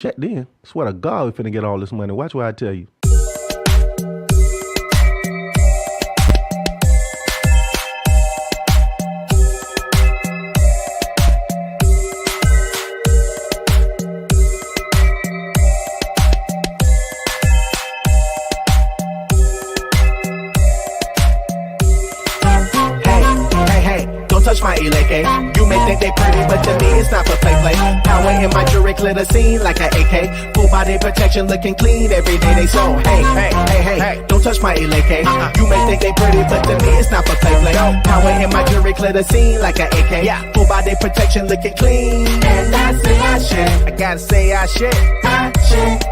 Check then. Swear to God, we finna get all this money. Watch what I tell you. Touch my eleke. You may think they pretty, but to me it's not for play. Power in my jewelry, clear the scene like an AK. Full body protection, looking clean every day they so. Hey, don't touch my eleke. You may think they pretty, but to me it's not for play. Power in my jewelry, clear the scene like an AK. Full body protection, looking clean. And I say I shit. I gotta say I shit. I shit.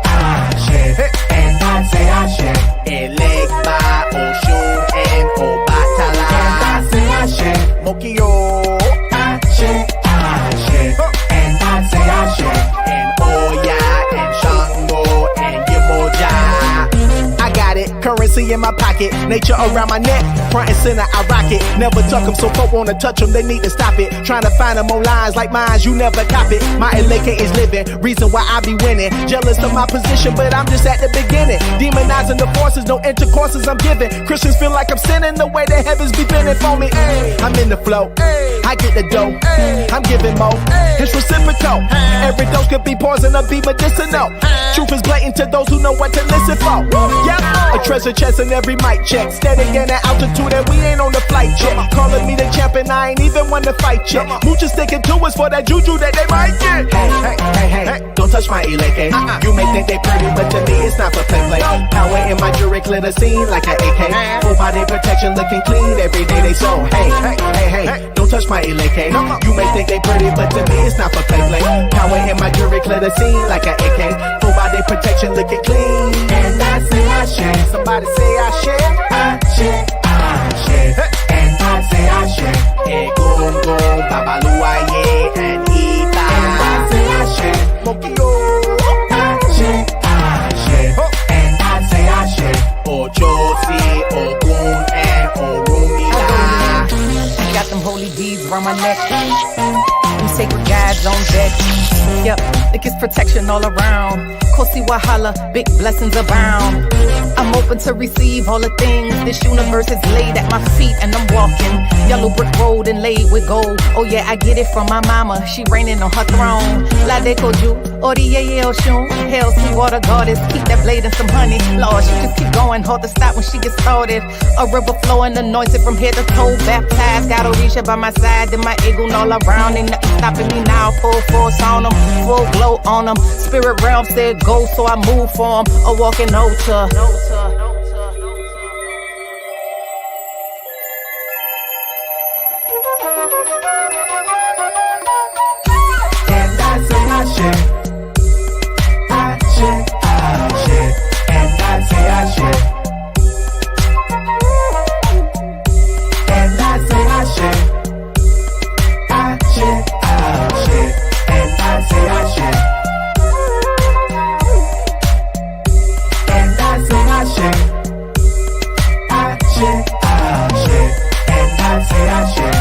And I say I shit. Elegba, Oshun, and Obatala. And I say I shit. Mokio, I shit. And I say I shit. And Oya, and Shango, and Yemoja. I got it, currency in my pocket, nature around my neck, front and center I rock it. Never tuck them, so folk wanna touch them, they need to stop it. Trying to find them on lines like mine, you never cop it. My eleke is living, reason why I be winning. Jealous of my position, but I'm just at the beginning. Demonizing the forces, no intercourses I'm giving. Christians feel like I'm sinning, the way the heavens be bending for me. I'm in the flow, I get the dough, I'm giving more, it's reciprocal. Every dose could be poison or be medicinal. Truth is blatant to those who know what to listen for. Yeah, a treasure chest in every mic check. Steady getting altitude and we ain't on the flight check. Calling me the champion, I ain't even won the fight yet. Moochers sticking to us for that juju that they might get. Hey, don't touch my eleke. You may think they pretty, but to me it's not for play. Power in my jewelry, clear the scene like an AK. Full body protection, looking clean every day they so. Hey, don't touch my eleke. You may think they pretty, but to me it's not for play. Power in my jewelry, clear the scene like an AK. Full body protection, looking clean. And I say I shit. Somebody say I shit. I shit. And I say I shit. Egungun, Babaluaye, and Ita. And I say I shit. Mokio. I shit. And I say I shit. Ochosi, Ogun, and Orumila. Got them holy beads around my neck. Them sacred guides on deck. Yep, it gets protection all around. Kosi Wahala, big blessings abound. I'm open to receive all the things this universe is laid at my feet, and I'm walking yellow brick road and laid with gold. Oh yeah, I get it from my mama, she reigning on her throne. La de Koju, Oriye Oshun, hell sea water goddess, keep that blade and some honey. Lord, she just keep going, hard to stop when she gets started. A river flowing, anointed from head to toe, baptized. Got Orisha by my side, and my eagle all around. Ain't nothing stopping me now, full force on them, full glow on them. Spirit realm said go, so I move for them, a walking altar. And I say I shit. I shit. And I say I shit. And I say I shit. I shit. And I say I shit. And I say I shit. I shit. And I say I shit.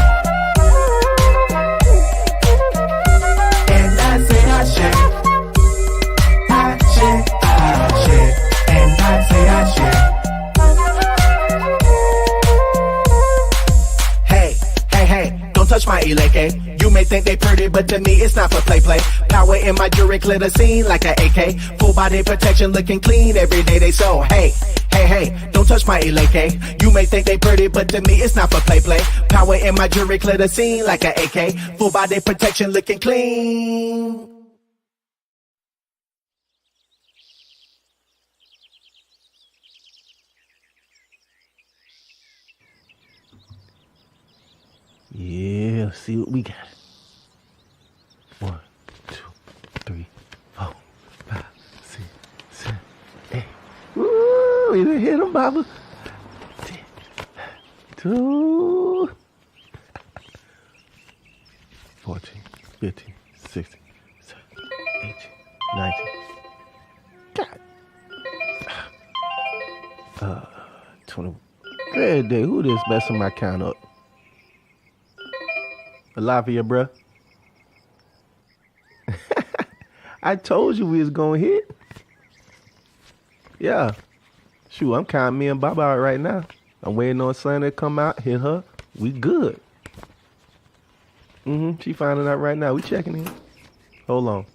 And I say I shit. I shit. And I say I shit. Hey, don't touch my eleke. You may think they pretty, but to me it's not for play. Power in my jewelry, clear the scene like an AK. Full body protection, looking clean every day they so. Hey, don't touch my eleke. You may think they pretty, but to me it's not for play. Power in my jewelry, clear the scene like an AK. Full body protection, looking clean. Yeah, let's see what we got. 1, 2, 3, 4, 5, 6, 7, 8. Woo! You done hit him, Baba. 10, 2, 14, 15, 16, 17, 18, 19. God. 20. Good day. Who this messing my count up? Alive for you, bruh. I told you we was gonna hit. Yeah. Shoot, I'm counting me and Baba out right now. I'm waiting on Sunday to come out, hit her. We good. She finding out right now. We checking in. Hold on.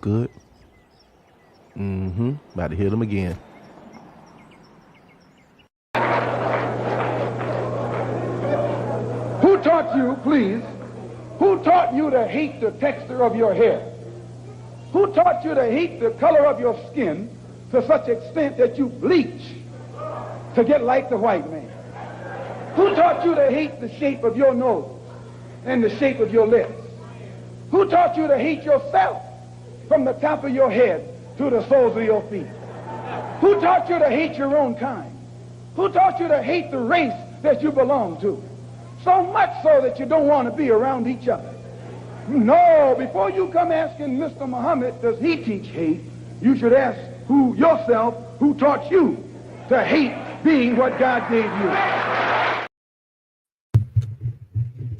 Good. About to hit him again. Who taught you, please, who taught you to hate the texture of your hair? Who taught you to hate the color of your skin to such extent that you bleach to get like the white man? Who taught you to hate the shape of your nose and the shape of your lips? Who taught you to hate yourself from the top of your head to the soles of your feet? Who taught you to hate your own kind? Who taught you to hate the race that you belong to? So much so that you don't want to be around each other. No, before you come asking Mr. Muhammad, does he teach hate, you should ask yourself who taught you to hate being what God gave you.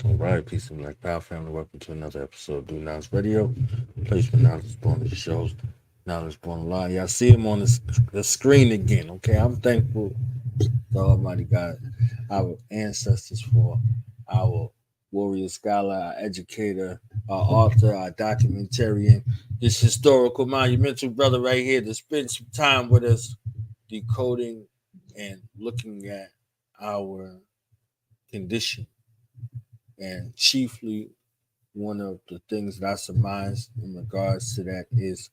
All right, peace and black power family. Welcome to another episode of Do Knowledge Radio. Place for Knowledge Born to shows Knowledge Born Live. Y'all see him on the screen again, okay? I'm thankful to Almighty God, our ancestors, for our warrior scholar, our educator, our author, our documentarian, this historical monumental brother right here to spend some time with us decoding and looking at our condition. And chiefly, one of the things that I surmise in regards to that is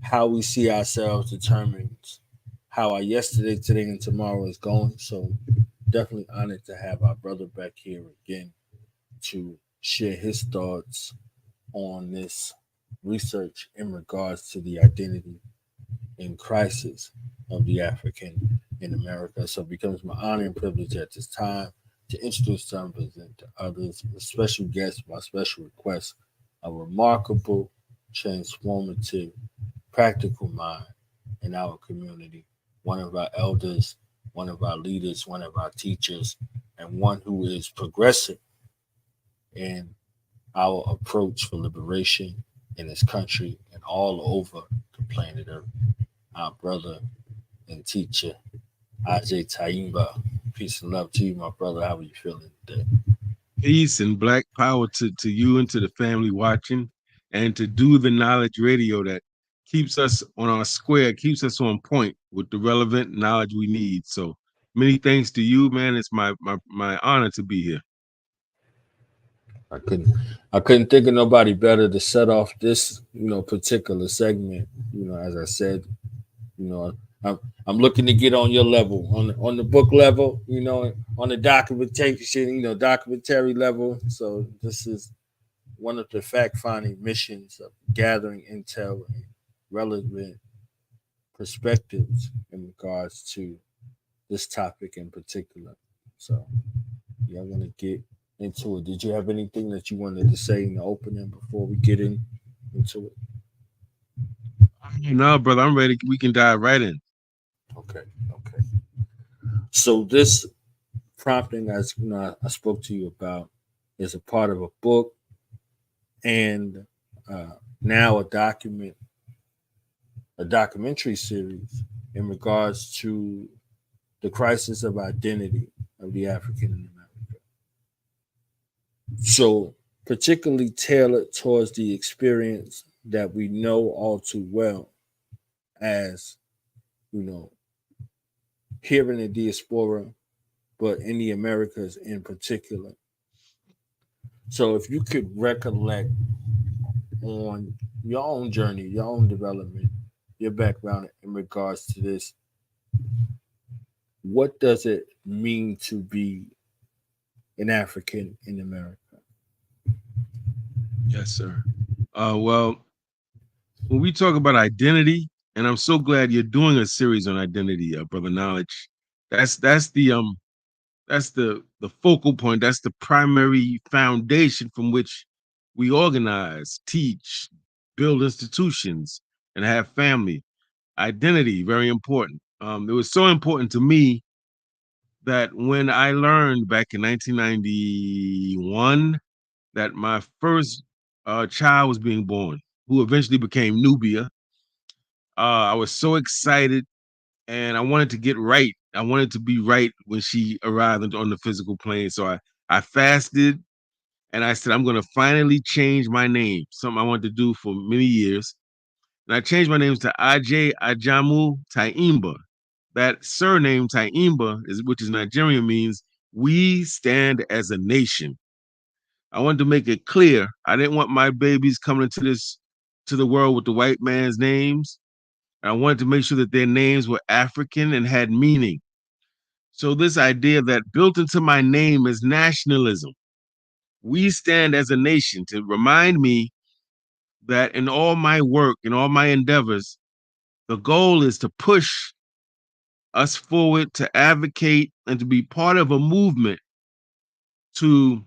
how we see ourselves determines how our yesterday, today, and tomorrow is going. So definitely honored to have our brother back here again to share his thoughts on this research in regards to the identity and crisis of the African in America. So it becomes my honor and privilege at this time to introduce some present to others, a special guest by special request, a remarkable, transformative, practical mind in our community, one of our elders, one of our leaders, one of our teachers, and one who is progressive in our approach for liberation in this country and all over the planet Earth. Our brother and teacher, Ajay Taimba. Peace and love to you, my brother. How are you feeling today? Peace and black power to you and to the family watching, and to Do the Knowledge Radio that keeps us on our square, keeps us on point with the relevant knowledge we need. So many thanks to you, man. It's my honor to be here. I couldn't think of nobody better to set off this, particular segment. As I said, I'm looking to get on your level, on the book level, on the documentation, documentary level. So this is one of the fact-finding missions of gathering intel and relevant perspectives in regards to this topic in particular. So yeah, I want to get into it. Did you have anything that you wanted to say in the opening before we get into it? No, brother, I'm ready. We can dive right in. Okay. So this prompting, as I spoke to you about, is a part of a book and now a documentary series in regards to the crisis of identity of the African in America. So particularly tailored towards the experience that we know all too well as, here in the diaspora, but in the Americas in particular. So if you could recollect on your own journey, your own development, your background in regards to this, what does it mean to be an African in America? Yes, sir. Well, when we talk about identity, and I'm so glad you're doing a series on identity, Brother Knowledge. That's the focal point. That's the primary foundation from which we organize, teach, build institutions, and have family. Identity, very important. It was so important to me that when I learned back in 1991 that my first child was being born, who eventually became Nubia. I was so excited, and I wanted to get right. I wanted to be right when she arrived on the physical plane. So I fasted, and I said, I'm going to finally change my name, something I wanted to do for many years. And I changed my name to Aj Ajamu Taimba. That surname Taimba, which is Nigerian, means we stand as a nation. I wanted to make it clear. I didn't want my babies coming to the world with the white man's names. I wanted to make sure that their names were African and had meaning. So this idea that built into my name is nationalism. We stand as a nation, to remind me that in all my work, in all my endeavors, the goal is to push us forward, to advocate, and to be part of a movement to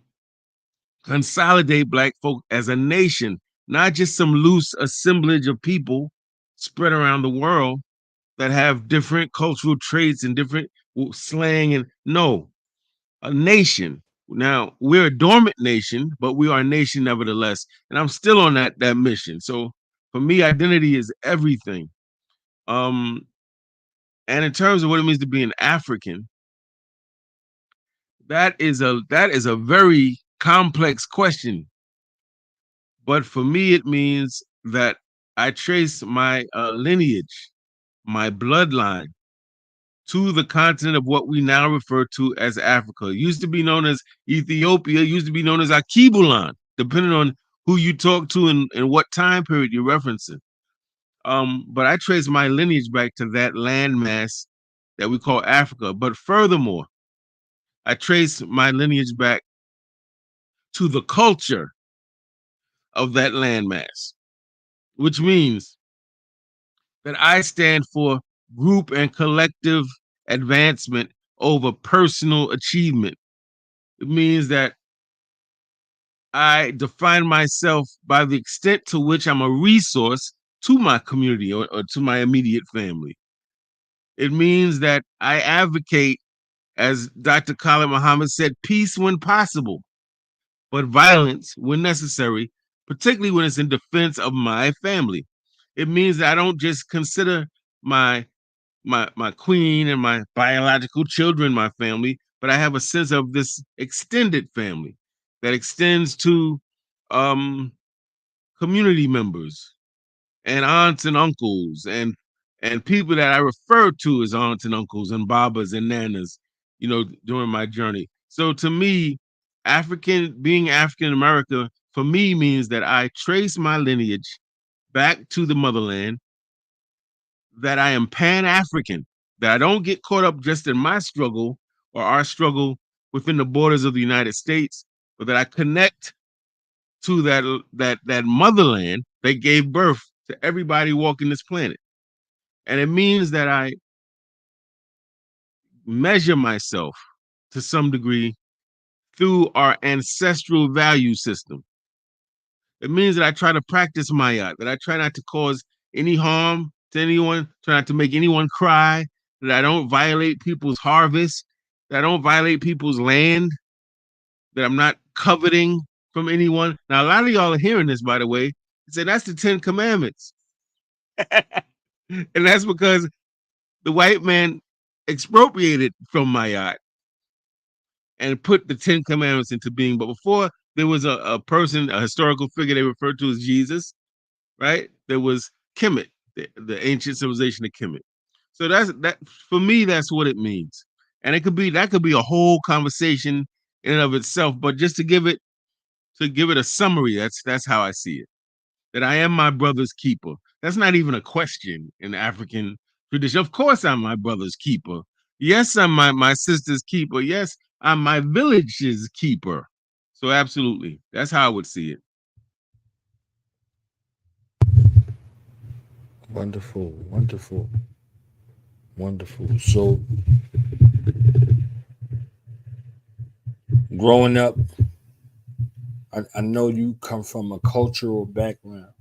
consolidate Black folk as a nation, not just some loose assemblage of people spread around the world that have different cultural traits and different slang. And no, a nation. Now, we're a dormant nation, but we are a nation nevertheless. And I'm still on that mission. So for me, identity is everything. And in terms of what it means to be an African, that is a very complex question. But for me, it means that I trace my lineage, my bloodline, to the continent of what we now refer to as Africa. It used to be known as Ethiopia, used to be known as Akibulan, depending on who you talk to and what time period you're referencing. But I trace my lineage back to that landmass that we call Africa. But furthermore, I trace my lineage back to the culture of that landmass, which means that I stand for group and collective advancement over personal achievement. It means that I define myself by the extent to which I'm a resource to my community or to my immediate family. It means that I advocate, as Dr. Khalid Muhammad said, peace when possible, but violence when necessary, particularly when it's in defense of my family. It means that I don't just consider my my queen and my biological children my family, but I have a sense of this extended family that extends to um, community members and aunts and uncles and people that I refer to as aunts and uncles and babas and nanas, during my journey. So to me, being African American for me means that I trace my lineage back to the motherland, that I am Pan-African, that I don't get caught up just in my struggle or our struggle within the borders of the United States, but that I connect to that motherland that gave birth to everybody walking this planet. And it means that I measure myself to some degree through our ancestral value system. It means that I try to practice Mayat, that I try not to cause any harm to anyone, try not to make anyone cry, that I don't violate people's harvest, that I don't violate people's land, that I'm not coveting from anyone. Now, a lot of y'all are hearing this, by the way, and say that's the 10 Commandments. And that's because the white man expropriated from Mayat and put the 10 Commandments into being. But before, there was a person, a historical figure they referred to as Jesus, right? There was Kemet, the ancient civilization of Kemet. So that for me, that's what it means. And that could be a whole conversation in and of itself. But just to give it a summary, that's how I see it. That I am my brother's keeper. That's not even a question in African tradition. Of course, I'm my brother's keeper. Yes, I'm my sister's keeper. Yes, I'm my village's keeper. So absolutely, that's how I would see it. Wonderful, wonderful, wonderful. So, growing up, I know you come from a cultural background,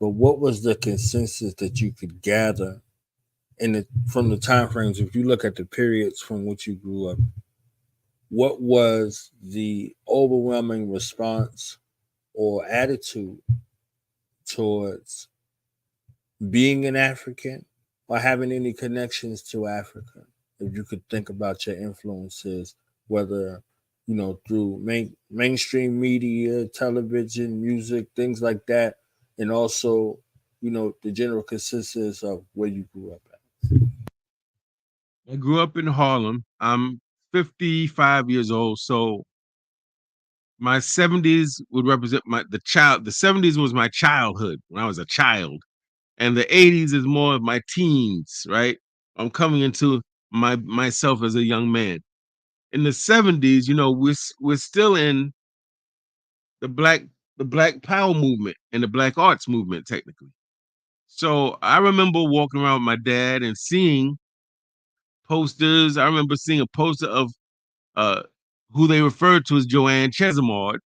but what was the consensus that you could gather from the time frames? If you look at the periods from which you grew up, what was the overwhelming response or attitude towards being an African or having any connections to Africa? If you could think about your influences, whether through mainstream media, television, music, things like that, and also the general consensus of where you grew up at. I grew up in Harlem. I'm 55 years old, so my 70s would represent the 70s was my childhood when I was a child, and the 80s is more of my teens, right? I'm coming into myself as a young man. In the 70s, we're still in the black the black power movement and the black arts movement technically. So I remember walking around with my dad and seeing posters. I remember seeing a poster of uh who they referred to as Joanne Chesimard,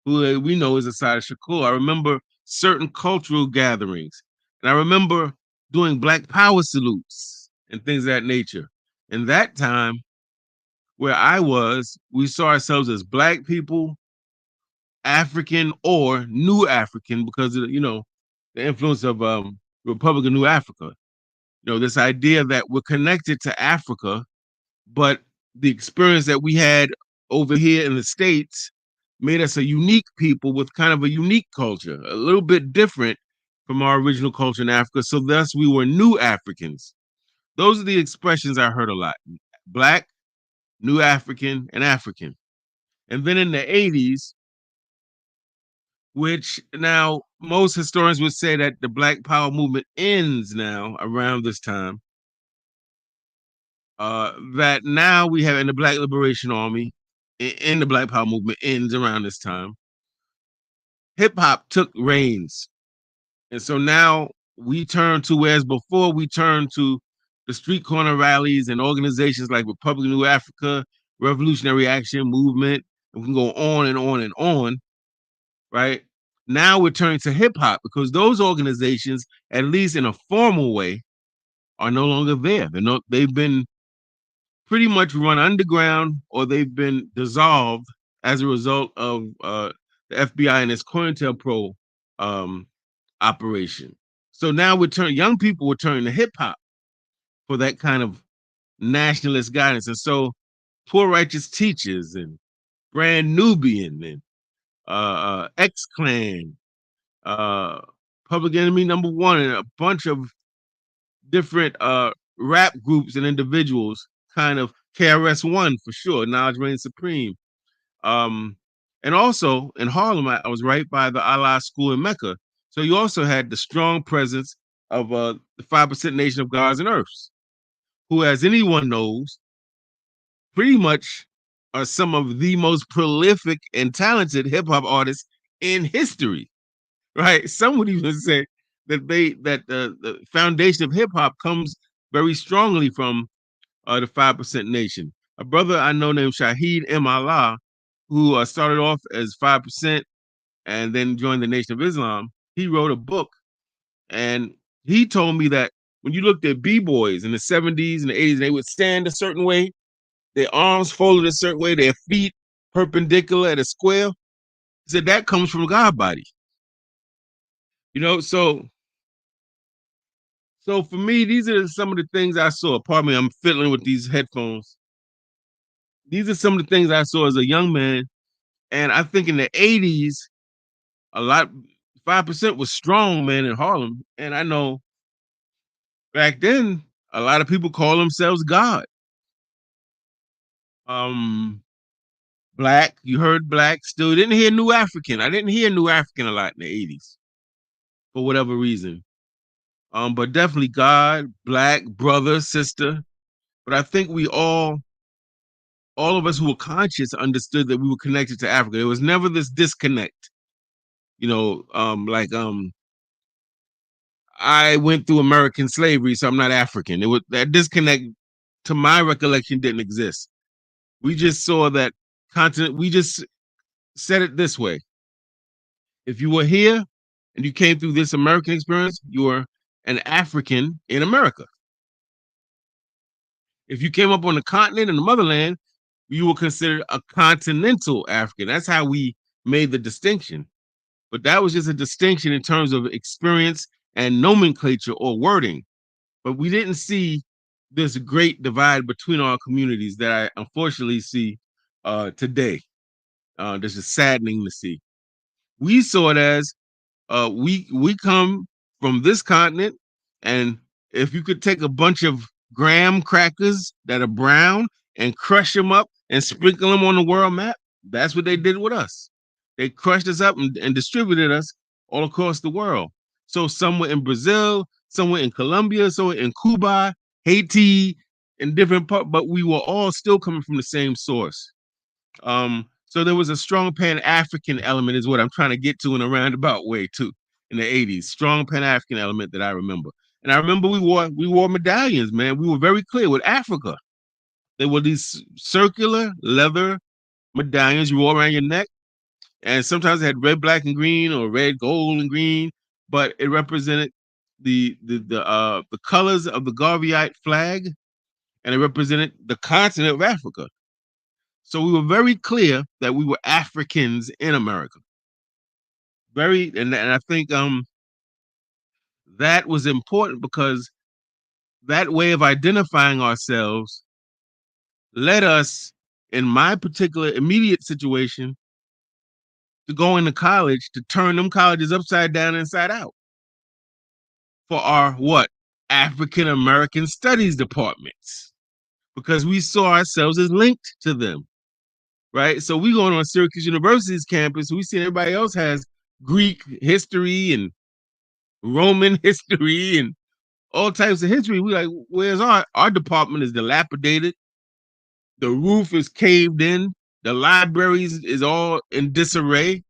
who we know is Asada Shakur. I remember certain cultural gatherings, and I remember doing Black Power salutes and things of that nature. In that time, where I was, we saw ourselves as Black people, African, or New African because of the influence of Republic of New Africa. This idea that we're connected to Africa, but the experience that we had over here in the States made us a unique people with kind of a unique culture, a little bit different from our original culture in Africa. So thus we were new Africans. Those are the expressions I heard a lot. Black, New African, and African. And then in the 80s, which now most historians would say that the Black Power movement ends now around this time. That now we have in the Black Liberation Army, in the Black Power movement ends around this time. Hip hop took reins, and so now we turn to, whereas before we turned to the street corner rallies and organizations like Republic of New Africa, Revolutionary Action Movement, and we can go on and on and on, right? Now we're turning to hip hop because those organizations, at least in a formal way, are no longer there. They've been pretty much run underground or they've been dissolved as a result of the FBI and its COINTELPRO operation. So now young people were turning to hip hop for that kind of nationalist guidance. And so Poor Righteous Teachers and Brand Nubian and X Clan, Public Enemy Number One, and a bunch of different rap groups and individuals, kind of KRS-One for sure, Knowledge Reigns Supreme. And also in Harlem, I was right by the Allah School in Mecca. So you also had the strong presence of the 5% Nation of Gods and Earths, who, as anyone knows, pretty much are some of the most prolific and talented hip hop artists in history. Right? Some would even say that the foundation of hip hop comes very strongly from the 5% Nation. A brother I know named Shaheed M. Allah, who started off as 5% and then joined the Nation of Islam, he wrote a book, and he told me that when you looked at b-boys in the 70s and the 80s, they would stand a certain way, their arms folded a certain way, their feet perpendicular at a square. He said that comes from God body. So for me, these are some of the things I saw. Pardon me, I'm fiddling with these headphones. These are some of the things I saw as a young man. And I think in the 80s, 5% was strong, man, in Harlem. And I know back then, a lot of people call themselves God. Black, you heard Black, still didn't hear New African. I didn't hear New African a lot in the 80s for whatever reason. But definitely God, Black, brother, sister. But I think all of us who were conscious understood that we were connected to Africa. There was never this disconnect. I went through American slavery, so I'm not African. It was that disconnect, to my recollection, didn't exist. We just saw that continent. We just said it this way: if you were here and you came through this American experience, you were an African in America. If you came up on the continent in the motherland, you were considered a continental African. That's how we made the distinction. But that was just a distinction in terms of experience and nomenclature or wording. But we didn't see this great divide between our communities that I unfortunately see today. This is saddening to see. We saw it as we come from this continent, and if you could take a bunch of graham crackers that are brown and crush them up and sprinkle them on the world map, that's what they did with us. They crushed us up and distributed us all across the world. So some were in Brazil, some were in Colombia, some were in Cuba, Haiti, in different parts, but we were all still coming from the same source. So there was a strong Pan-African element, is what I'm trying to get to in a roundabout way too. In the '80s, strong Pan-African element that I remember, and I remember we wore medallions, man. We were very clear with Africa. There were these circular leather medallions you wore around your neck, and sometimes it had red, black, and green, or red, gold, and green, but it represented the colors of the Garveyite flag, and it represented the continent of Africa. So we were very clear that we were Africans in America. And I think that was important because that way of identifying ourselves led us, in my particular immediate situation, to go into college to turn them colleges upside down, inside out for our what? African American Studies departments, because we saw ourselves as linked to them. Right, so we going on Syracuse University's campus. We see everybody else has Greek history and Roman history and all types of history. We like, where's our department is dilapidated. The roof is caved in. The libraries is all in disarray.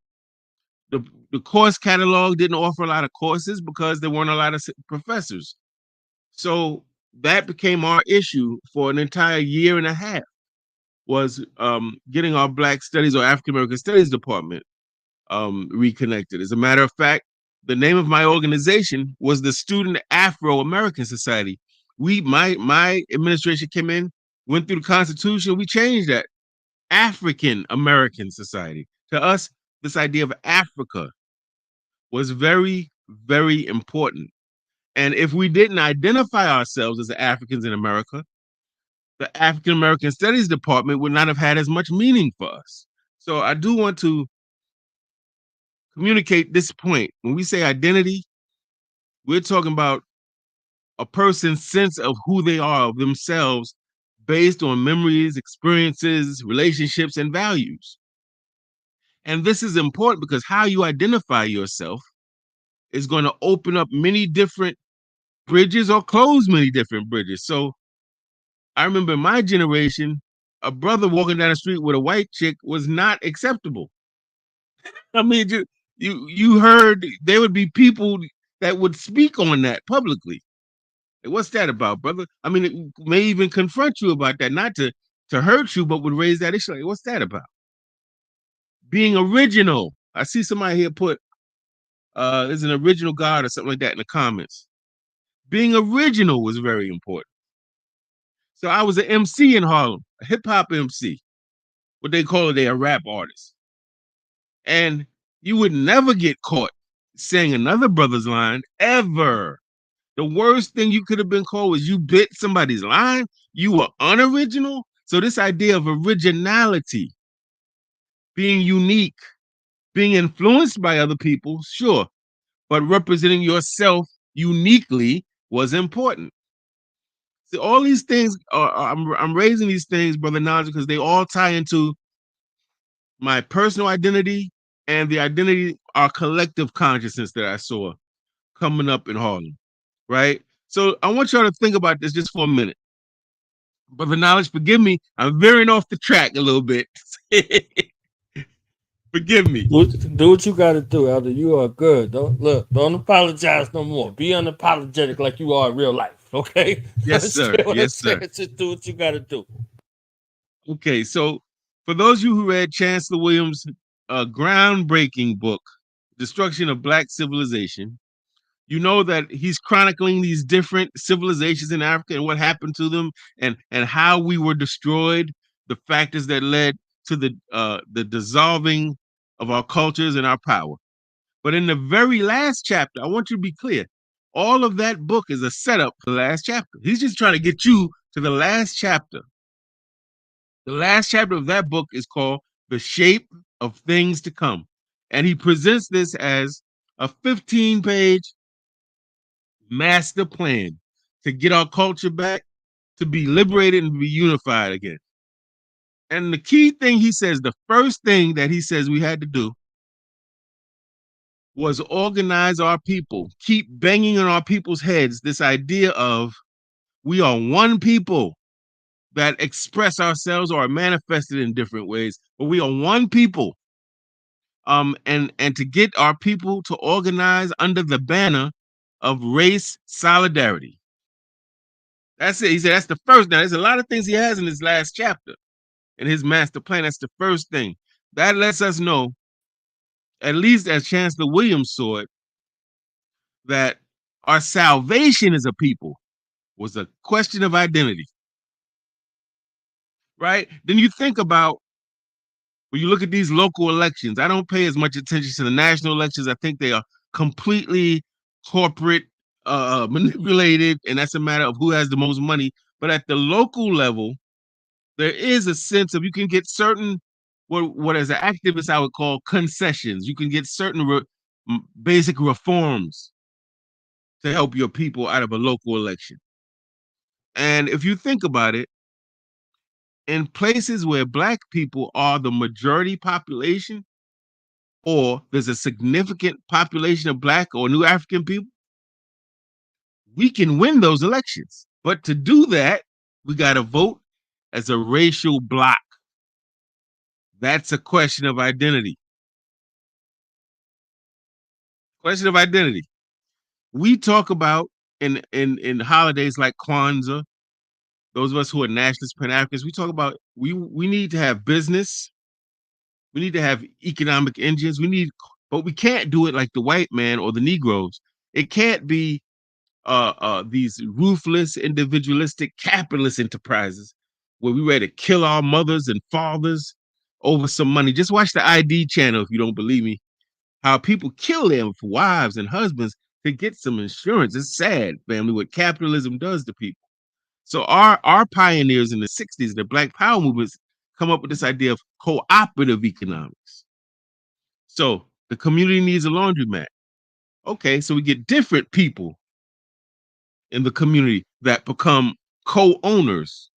The course catalog didn't offer a lot of courses because there weren't a lot of professors. So that became our issue for an entire year and a half. Was getting our Black Studies or African American Studies department reconnected. As a matter of fact, the name of my organization was the Student Afro American Society. My administration came in, went through the Constitution, we changed that. African American Society. To us, this idea of Africa was very, very important. And if we didn't identify ourselves as Africans in America, the African American Studies department would not have had as much meaning for us. So I do want to communicate this point. When we say identity, we're talking about a person's sense of who they are, of themselves, based on memories, experiences, relationships, and values. And this is important because how you identify yourself is going to open up many different bridges or close many different bridges. So I remember in my generation, a brother walking down the street with a white chick was not acceptable. I mean, you heard there would be people that would speak on that publicly. Like, what's that about, brother? I mean, it may even confront you about that, not to hurt you, but would raise that issue. Like, what's that about? Being original. I see somebody here put is an original God or something like that in the comments. Being original was very important. So I was an MC in Harlem, a hip hop MC, what they call it, a rap artist. And you would never get caught saying another brother's line ever. The worst thing you could have been called was you bit somebody's line. You were unoriginal. So this idea of originality, being unique, being influenced by other people, sure, but representing yourself uniquely was important. See, all these things I'm raising these things, Brother Knowledge, because they all tie into my personal identity and the identity, our collective consciousness that I saw coming up in Harlem, right? So I want y'all to think about this just for a minute. Brother Knowledge, forgive me, I'm veering off the track a little bit. Forgive me. Do what you got to do, Elder. You are good. Don't apologize no more. Be unapologetic like you are in real life, okay? Yes, sir. Yes, sir. Just do what you got to do. Okay, so for those of you who read Chancellor Williams' groundbreaking book, Destruction of Black Civilization, you know that he's chronicling these different civilizations in Africa and what happened to them and how we were destroyed, the factors that led to the dissolving of our cultures and our power. But in the very last chapter, I want you to be clear. All of that book is a setup for the last chapter. He's just trying to get you to the last chapter. The last chapter of that book is called The Shape of Things to Come. And he presents this as a 15-page master plan to get our culture back, to be liberated and be unified again. And the key thing he says, the first thing that he says we had to do was organize our people, keep banging on our people's heads this idea of we are one people that express ourselves or are manifested in different ways, but we are one people. And to get our people to organize under the banner of race solidarity. That's it. He said that's the first. Now, there's a lot of things he has in his last chapter, in his master plan. That's the first thing. That lets us know, at least as Chancellor Williams saw it, that our salvation as a people was a question of identity. Right? Then you think about, when you look at these local elections, I don't pay as much attention to the national elections. I think they are completely corporate, manipulated, and that's a matter of who has the most money. But at the local level, there is a sense of you can get certain, what as an activist I would call concessions. You can get certain basic reforms to help your people out of a local election. And if you think about it, in places where Black people are the majority population, or there's a significant population of Black or new African people, we can win those elections. But to do that, we got to vote as a racial bloc. That's a question of identity. Question of identity. We talk about in holidays like Kwanzaa, those of us who are nationalists, Pan-Africans, we talk about we need to have business. We need to have economic engines. But we can't do it like the white man or the Negroes. It can't be these ruthless, individualistic, capitalist enterprises where we ready to kill our mothers and fathers over some money. Just watch the ID channel if you don't believe me. How people kill them for wives and husbands to get some insurance. It's sad, family, what capitalism does to people. So our pioneers in the 60s, the Black Power movements, come up with this idea of cooperative economics. So the community needs a laundromat. Okay, so we get different people in the community that become co-owners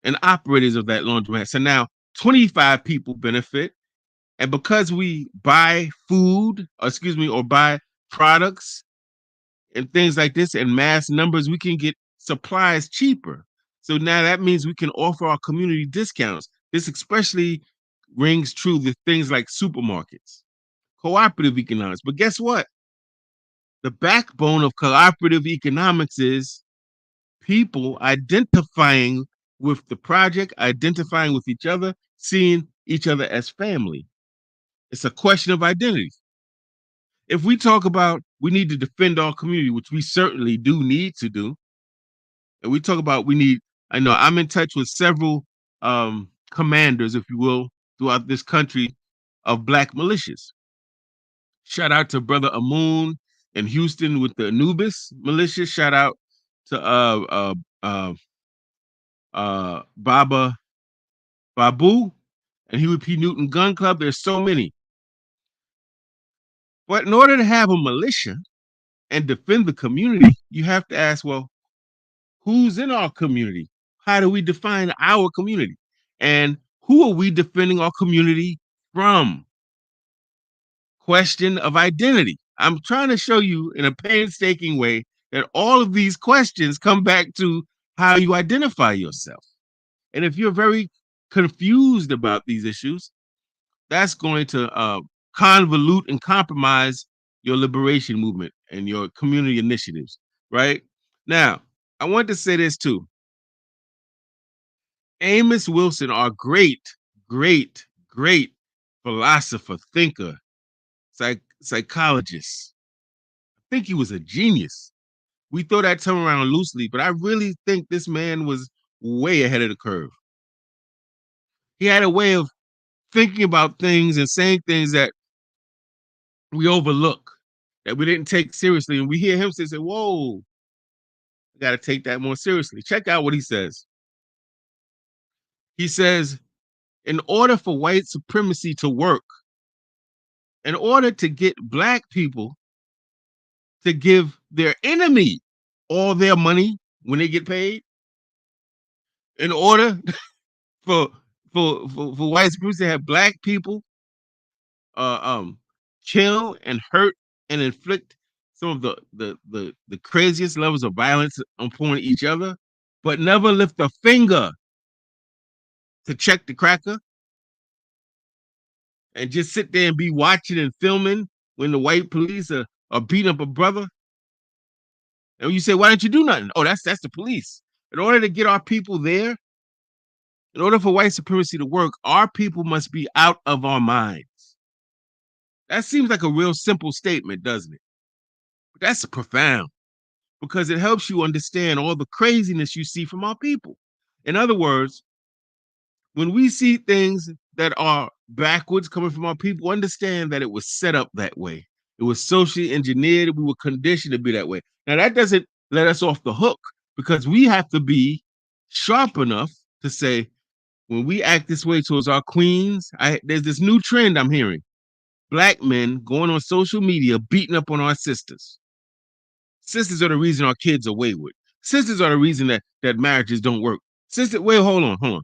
and operators of that laundromat. So now 25 people benefit. And because we buy food, or buy products and things like this in mass numbers, we can get supplies cheaper. So now that means we can offer our community discounts. This especially rings true with things like supermarkets, cooperative economics. But guess what? The backbone of cooperative economics is people identifying with the project, identifying with each other, seeing each other as family. It's a question of identity. If we talk about we need to defend our community, which we certainly do need to do, and we talk about I know I'm in touch with several commanders, if you will, throughout this country of Black militias. Shout out to Brother Amun in Houston with the Anubis militia. Shout out to Baba Babu and Huey P. Newton Gun Club. There's so many. But in order to have a militia and defend the community, you have to ask, well, who's in our community? How do we define our community? And who are we defending our community from? Question of identity. I'm trying to show you in a painstaking way that all of these questions come back to how you identify yourself. And if you're very confused about these issues, that's going to convolute and compromise your liberation movement and your community initiatives, right? Now, I want to say this too. Amos Wilson, our great, great, great philosopher, thinker, psychologist. I think he was a genius. We throw that term around loosely, but I really think this man was way ahead of the curve. He had a way of thinking about things and saying things that we overlook, that we didn't take seriously. And we hear him say, whoa, I got to take that more seriously. Check out what he says. He says, in order for white supremacy to work, in order to get black people to give their enemy all their money when they get paid, in order for white supremacy to have black people kill and hurt and inflict some of the craziest levels of violence upon each other, but never lift a finger to check the cracker, and just sit there and be watching and filming when the white police are beating up a brother. And you say, why don't you do nothing? Oh, that's the police. In order to get our people there, in order for white supremacy to work, our people must be out of our minds. That seems like a real simple statement, doesn't it? But that's profound, because it helps you understand all the craziness you see from our people. In other words, when we see things that are backwards coming from our people, understand that it was set up that way. It was socially engineered. We were conditioned to be that way. Now, that doesn't let us off the hook, because we have to be sharp enough to say, when we act this way towards our queens, there's this new trend I'm hearing. Black men going on social media, beating up on our sisters. Sisters are the reason our kids are wayward. Sisters are the reason that marriages don't work. Wait, hold on.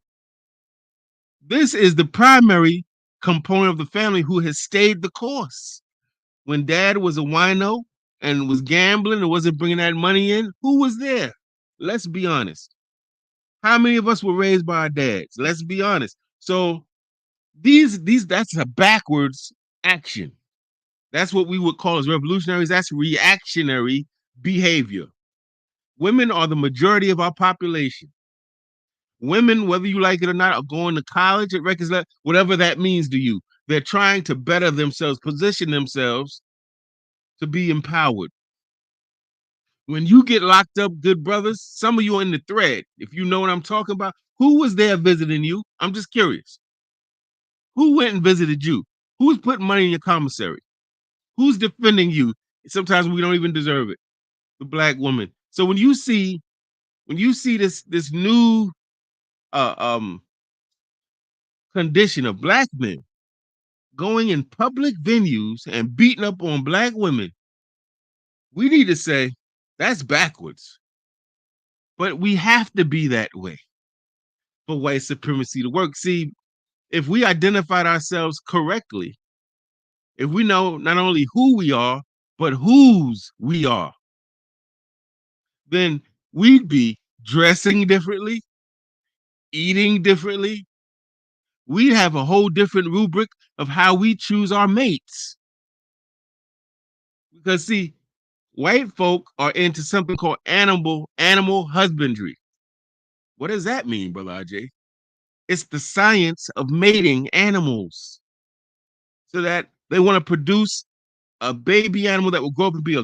This is the primary component of the family who has stayed the course. When dad was a wino and was gambling and wasn't bringing that money in, who was there? Let's be honest. How many of us were raised by our dads? Let's be honest. So that's a backwards action. That's what we would call as revolutionaries. That's reactionary behavior. Women are the majority of our population. Women, whether you like it or not, are going to college at records level, whatever that means to you. They're trying to better themselves, position themselves to be empowered. When you get locked up, good brothers, some of you are in the thread. If you know what I'm talking about, who was there visiting you? I'm just curious. Who went and visited you? Who's putting money in your commissary? Who's defending you? Sometimes we don't even deserve it. The black woman. So when you see this new condition of black men going in public venues and beating up on black women, we need to say that's backwards. But we have to be that way for white supremacy to work. See, if we identified ourselves correctly, if we know not only who we are, but whose we are, then we'd be dressing differently, eating differently. We'd have a whole different rubric of how we choose our mates. Because see, white folk are into something called animal husbandry. What does that mean, Brother Ajay? It's the science of mating animals, so that they want to produce a baby animal that will grow up and be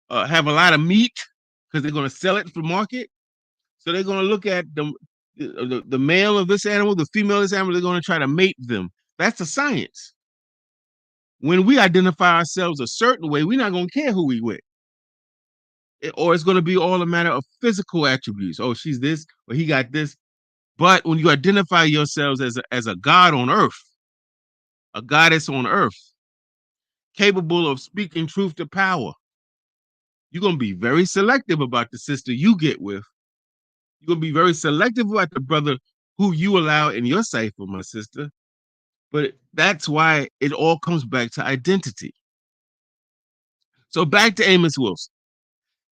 have a lot of meat, because they're going to sell it for market. So they're going to look at the male of this animal, the female of this animal. They're going to try to mate them. That's a science. When we identify ourselves a certain way, we're not going to care who we with. Or it's going to be all a matter of physical attributes. Oh, she's this, or he got this. But when you identify yourselves as a god on earth, a goddess on earth, capable of speaking truth to power, you're going to be very selective about the sister you get with. You're going to be very selective about the brother who you allow in your cipher, my sister. But that's why it all comes back to identity. So back to Amos Wilson.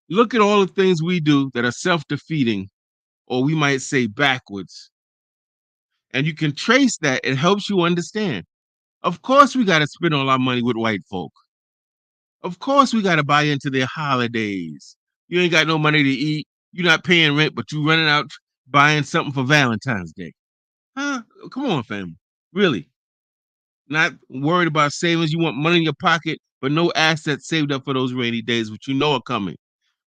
Look at all the things we do that are self-defeating, or we might say backwards. And you can trace that. It helps you understand. Of course, we got to spend all our money with white folk. Of course, we got to buy into their holidays. You ain't got no money to eat. You're not paying rent, but you running out buying something for Valentine's Day. Huh? Come on, family. Really? Not worried about savings. You want money in your pocket, but no assets saved up for those rainy days, which you know are coming.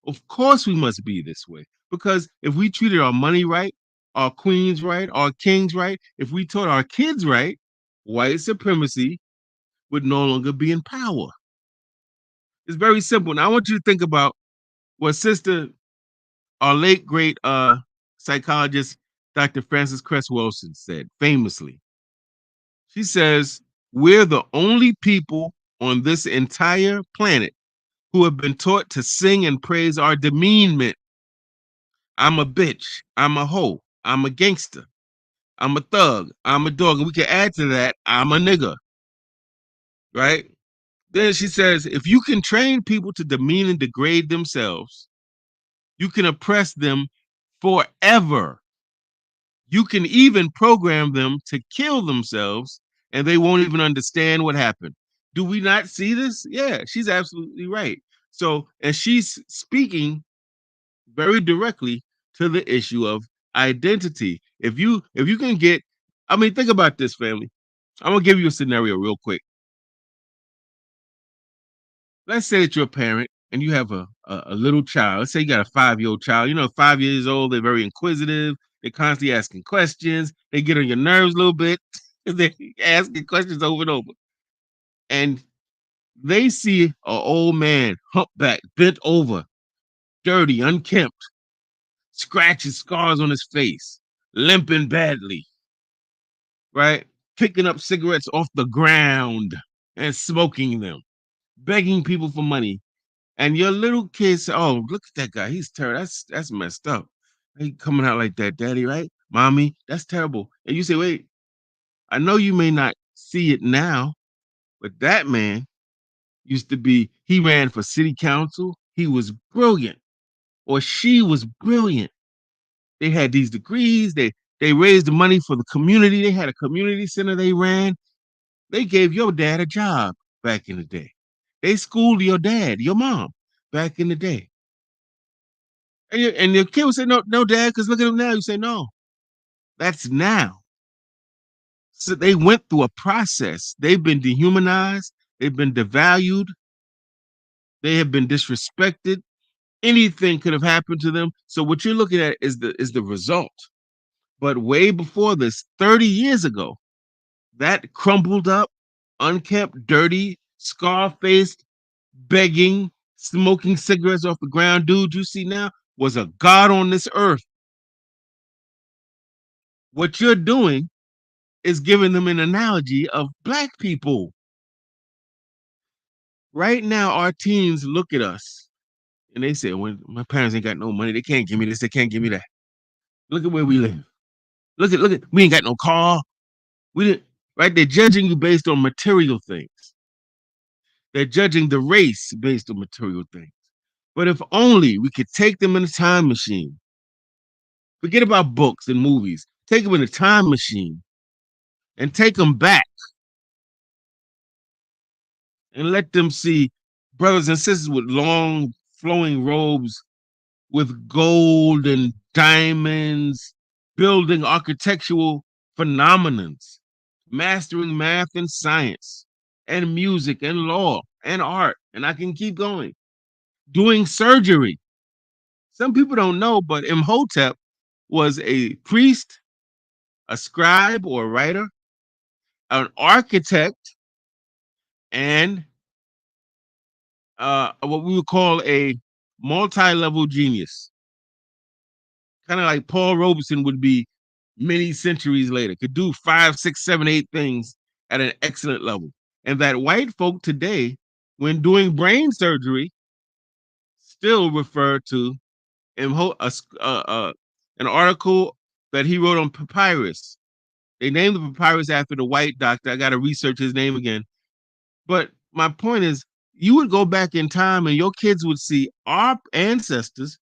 Of course, we must be this way. Because if we treated our money right, our queens right, our kings right, if we taught our kids right, white supremacy would no longer be in power. It's very simple. Now I want you to think about what our late great psychologist, Dr. Frances Cress Wilson, said famously. She says, we're the only people on this entire planet who have been taught to sing and praise our demeanment. I'm a bitch. I'm a hoe. I'm a gangster. I'm a thug. I'm a dog. And we can add to that, I'm a nigger. Right? Then she says, if you can train people to demean and degrade themselves, you can oppress them forever. You can even program them to kill themselves and they won't even understand what happened. Do we not see this? Yeah, she's absolutely right. So, and she's speaking very directly to the issue of identity. If you can get, I mean, think about this, family. I'm gonna give you a scenario real quick. Let's say that you're a parent and you have a little child. Let's say you got a 5-year-old child. You know, 5 years old, they're very inquisitive. They're constantly asking questions. They get on your nerves a little bit. They're asking questions over and over. And they see an old man, humpback, bent over, dirty, unkempt, scratches, scars on his face, limping badly, right? Picking up cigarettes off the ground and smoking them, begging people for money. And your little kid say, "Oh, look at that guy. He's terrible. That's messed up. He coming out like that, daddy, right? Mommy, that's terrible." And you say, "Wait, I know you may not see it now, but that man used to be, he ran for city council. He was brilliant, or she was brilliant. They had these degrees. They raised the money for the community. They had a community center they ran. They gave your dad a job back in the day. They schooled your dad, your mom, back in the day." And your kid would say, "No, no, dad, because look at him now." You say, "No, that's now." So they went through a process. They've been dehumanized. They've been devalued. They have been disrespected. Anything could have happened to them. So what you're looking at is the result. But way before this, 30 years ago, that crumbled up, unkempt, dirty, scar-faced, begging, smoking cigarettes off the ground dude you see now was a god on this earth. What you're doing is giving them an analogy of black people. Right now, our teens look at us and they say, "When my parents ain't got no money, they can't give me this, they can't give me that. Look at where we live. Look at we ain't got no car. We didn't." Right? They're judging you based on material things. They're judging the race based on material things. But if only we could take them in a time machine. Forget about books and movies. Take them in a time machine and take them back and let them see brothers and sisters with long flowing robes with gold and diamonds, building architectural phenomenons, mastering math and science and music and law and art. And I can keep going. Doing surgery. Some people don't know, but Imhotep was a priest, a scribe or a writer, an architect, and what we would call a multi-level genius. Kind of like Paul Robeson would be many centuries later, could do 5, 6, 7, 8 things at an excellent level. And that white folk today, when doing brain surgery, still refer to an article that he wrote on papyrus. They named the papyrus after the white doctor. I got to research his name again. But my point is, you would go back in time and your kids would see our ancestors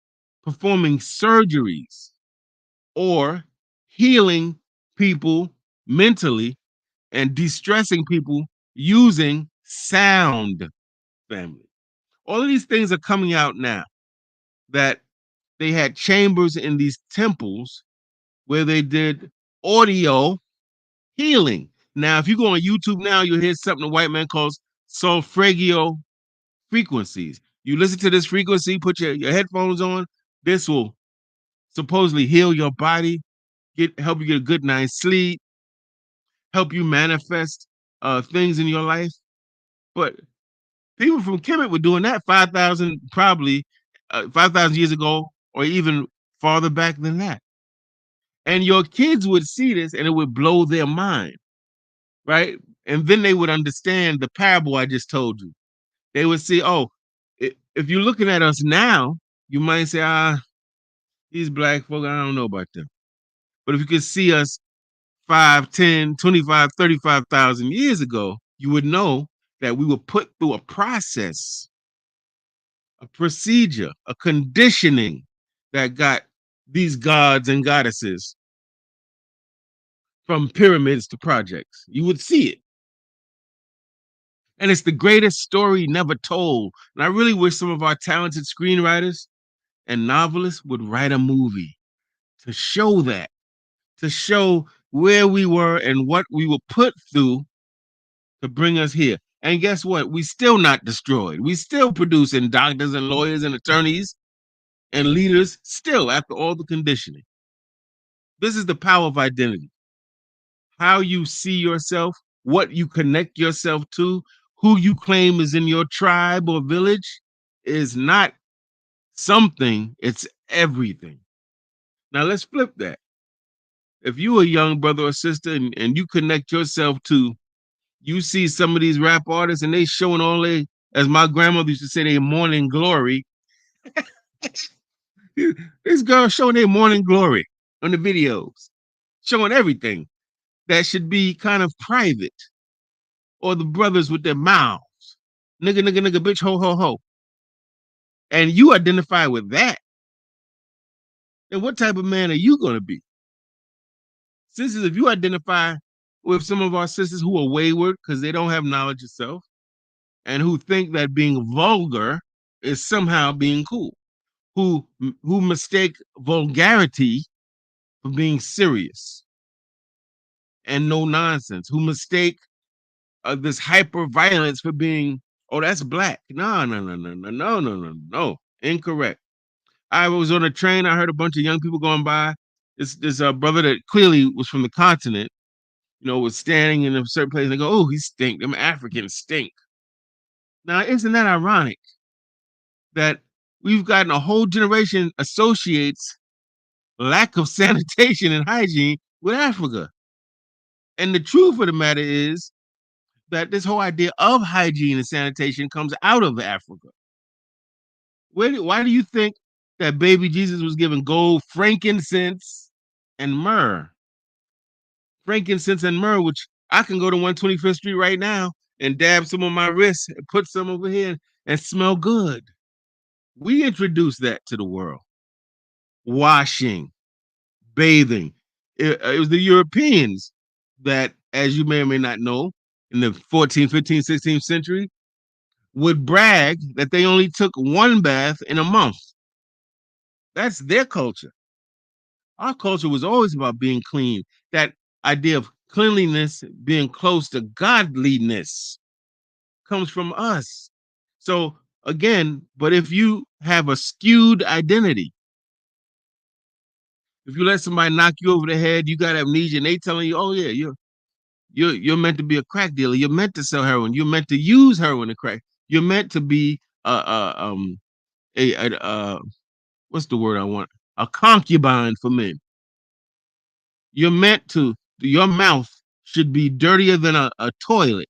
performing surgeries or healing people mentally and de-stressing people using sound, family. All of these things are coming out now, that they had chambers in these temples where they did audio healing. Now, if you go on YouTube now, you'll hear something a white man calls solfeggio frequencies. You listen to this frequency, put your headphones on, this will supposedly heal your body, help you get a good night's sleep, help you manifest things in your life. But people from Kemet were doing that 5,000, probably 5,000 years ago, or even farther back than that. And your kids would see this and it would blow their mind, right? And then they would understand the parable I just told you. They would see, oh, if you're looking at us now, you might say, these black folk, I don't know about them. But if you could see us 5, 10, 25, 35,000 years ago, you would know that we were put through a process, a procedure, a conditioning that got these gods and goddesses from pyramids to projects. You would see it. And it's the greatest story never told. And I really wish some of our talented screenwriters and novelists would write a movie to show that, to show where we were and what we were put through to bring us here. And guess what? We still not destroyed. We still producing doctors and lawyers and attorneys and leaders still after all the conditioning. This is the power of identity. How you see yourself, what you connect yourself to, who you claim is in your tribe or village is not something, it's everything. Now let's flip that. If you a young brother or sister and you connect yourself to, you see some of these rap artists and they showing all they, as my grandmother used to say, their morning glory. This girl showing their morning glory on the videos, showing everything that should be kind of private. Or the brothers with their mouths, nigga, nigga, nigga, bitch, ho, ho, ho. And you identify with that, then what type of man are you going to be? Sisters, if you identify with some of our sisters who are wayward because they don't have knowledge of self and who think that being vulgar is somehow being cool, who mistake vulgarity for being serious and no nonsense, who mistake this hyper violence for being, oh, that's black. No, no, no, no, no, no, no, no, no. Incorrect. I was on a train. I heard a bunch of young people going by. This brother that clearly was from the continent, was standing in a certain place and they go, oh, he stink. Them Africans stink. Now, isn't that ironic that we've gotten a whole generation associates lack of sanitation and hygiene with Africa? And the truth of the matter is that this whole idea of hygiene and sanitation comes out of Africa. Why do you think that baby Jesus was given gold, frankincense, and myrrh? Frankincense and myrrh, which I can go to 125th Street right now and dab some on my wrists and put some over here and smell good. We introduced that to the world. Washing, bathing. It was the Europeans that, as you may or may not know, in the 14th, 15th, 16th century, would brag that they only took one bath in a month. That's their culture. Our culture was always about being clean. That idea of cleanliness, being close to godliness, comes from us. So again, but if you have a skewed identity, if you let somebody knock you over the head, you got amnesia, and they telling you, oh yeah, you're meant to be a crack dealer. You're meant to sell heroin. You're meant to use heroin to crack. You're meant to be what's the word I want? A concubine for men. You're meant to. Your mouth should be dirtier than a toilet.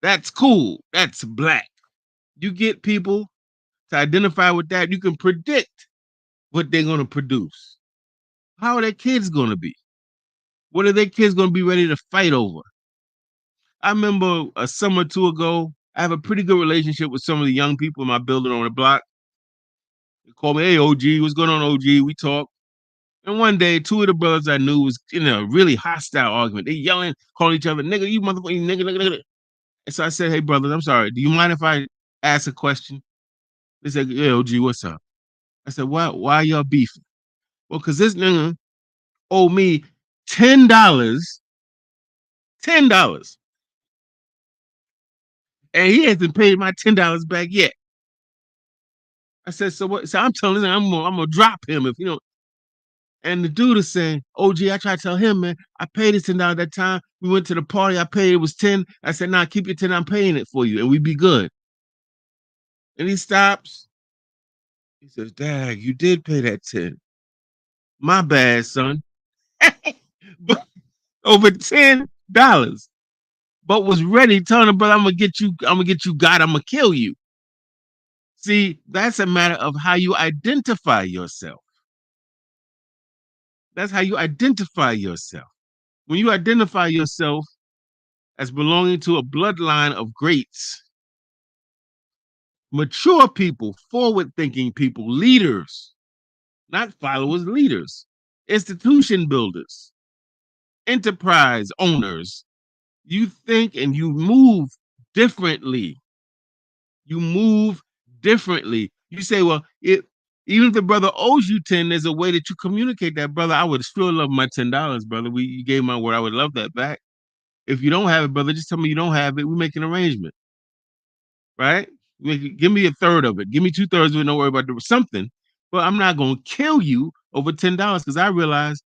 That's cool. That's black. You get people to identify with that. You can predict what they're going to produce. How are their kids going to be? What are their kids going to be ready to fight over? I remember a summer or two ago, I have a pretty good relationship with some of the young people in my building on the block. They call me, hey, OG, what's going on, OG? We talk. And one day, two of the brothers I knew was in a really hostile argument. They yelling, calling each other, nigga, you motherfucking nigga, nigga, nigga. And so I said, hey, brothers, I'm sorry. Do you mind if I ask a question? They said, yeah, OG, what's up? I said, why y'all beefing? Well, because this nigga owe me $10, $10. And he hasn't paid my $10 back yet. I said, so what? So I'm telling him I'm gonna drop him if you know. And the dude is saying, OG, I tried to tell him, man, I paid it $10 that time. We went to the party. I paid, it was 10. I said, nah, keep your 10. I'm paying it for you. And we be good. And he stops. He says, Dag, you did pay that 10. My bad, son. But over $10. But was ready telling him, brother, I'm gonna get you God, I'm gonna kill you. See, that's a matter of how you identify yourself. That's how you identify yourself. When you identify yourself as belonging to a bloodline of greats, mature people, forward-thinking people, leaders, not followers, leaders, institution builders, enterprise owners, you think and you move differently. You move differently. You say, well, even if the brother owes you 10, there's a way that you communicate that, brother. I would still love my $10, brother. You gave my word. I would love that back. If you don't have it, brother, just tell me you don't have it. We make an arrangement, right? Give me a third of it. Give me 2/3 of it. Don't worry about doing something. But I'm not going to kill you over $10 because I realize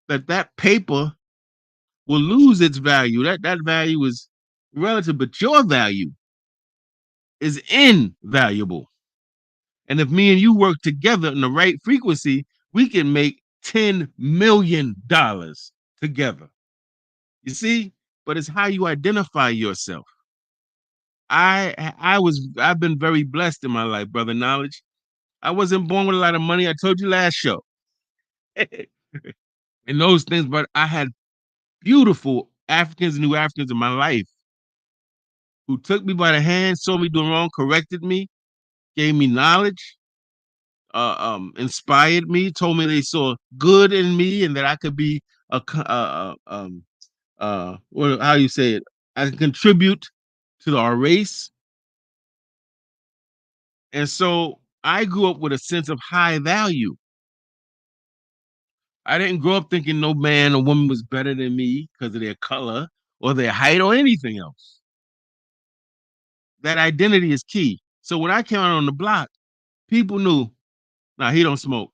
that paper will lose its value. That value is relative, but your value is invaluable. And if me and you work together in the right frequency, we can make $10 million together. You see? But it's how you identify yourself. I've been very blessed in my life, brother Knowledge. I wasn't born with a lot of money. I told you last show. And those things, but I had beautiful Africans and new Africans in my life who took me by the hand, saw me doing wrong, corrected me, gave me knowledge, inspired me, told me they saw good in me and that I could be how you say it, I can contribute to our race. And so I grew up with a sense of high value. I didn't grow up thinking no man or woman was better than me because of their color or their height or anything else. That identity is key. So when I came out on the block, people knew, nah, he don't smoke.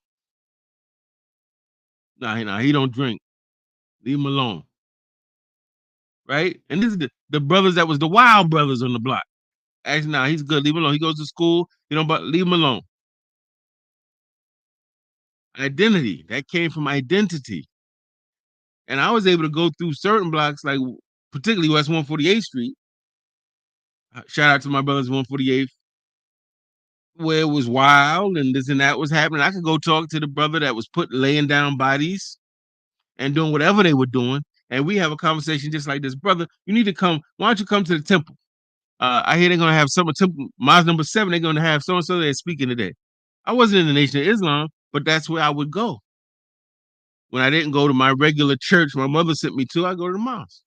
Nah, he don't drink. Leave him alone. Right? And this is the brothers that was the wild brothers on the block. Actually, nah, he's good. Leave him alone. He goes to school, but leave him alone. Identity. That came from identity. And I was able to go through certain blocks, like particularly West 148th Street. Shout out to my brothers 148th, where it was wild and this and that was happening. I could go talk to the brother that was laying down bodies and doing whatever they were doing. And we have a conversation just like this. Brother, you need to come. Why don't you come to the temple? I hear they're going to have some temple, Mosque number 7, they're going to have so-and-so that's speaking today. I wasn't in the Nation of Islam, but that's where I would go. When I didn't go to my regular church my mother sent me to, I go to the mosque.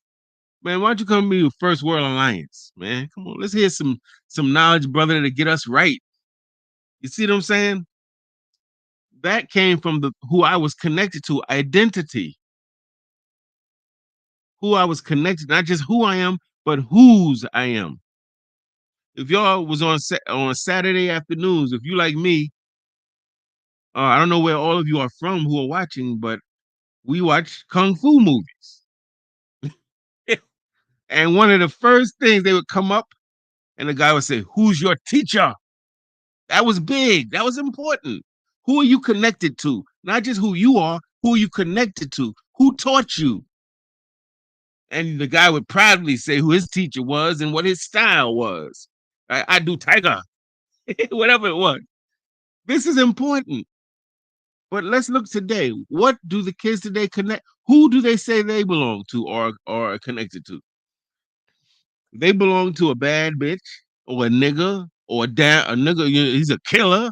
Man, why don't you come to me with First World Alliance, man? Come on, let's hear some knowledge, brother, to get us right. You see what I'm saying? That came from who I was connected to, identity. Who I was connected, not just who I am, but whose I am. If y'all was on Saturday afternoons, if you like me, I don't know where all of you are from who are watching, but we watch Kung Fu movies. And one of the first things they would come up and the guy would say, "Who's your teacher?" That was big. That was important. Who are you connected to? Not just who you are, who are you connected to? Who taught you? And the guy would proudly say who his teacher was and what his style was. I do Tiger, whatever it was. This is important. But let's look today. What do the kids today connect? Who do they say they belong to or are connected to? They belong to a bad bitch or a nigga or a nigga. He's a killer.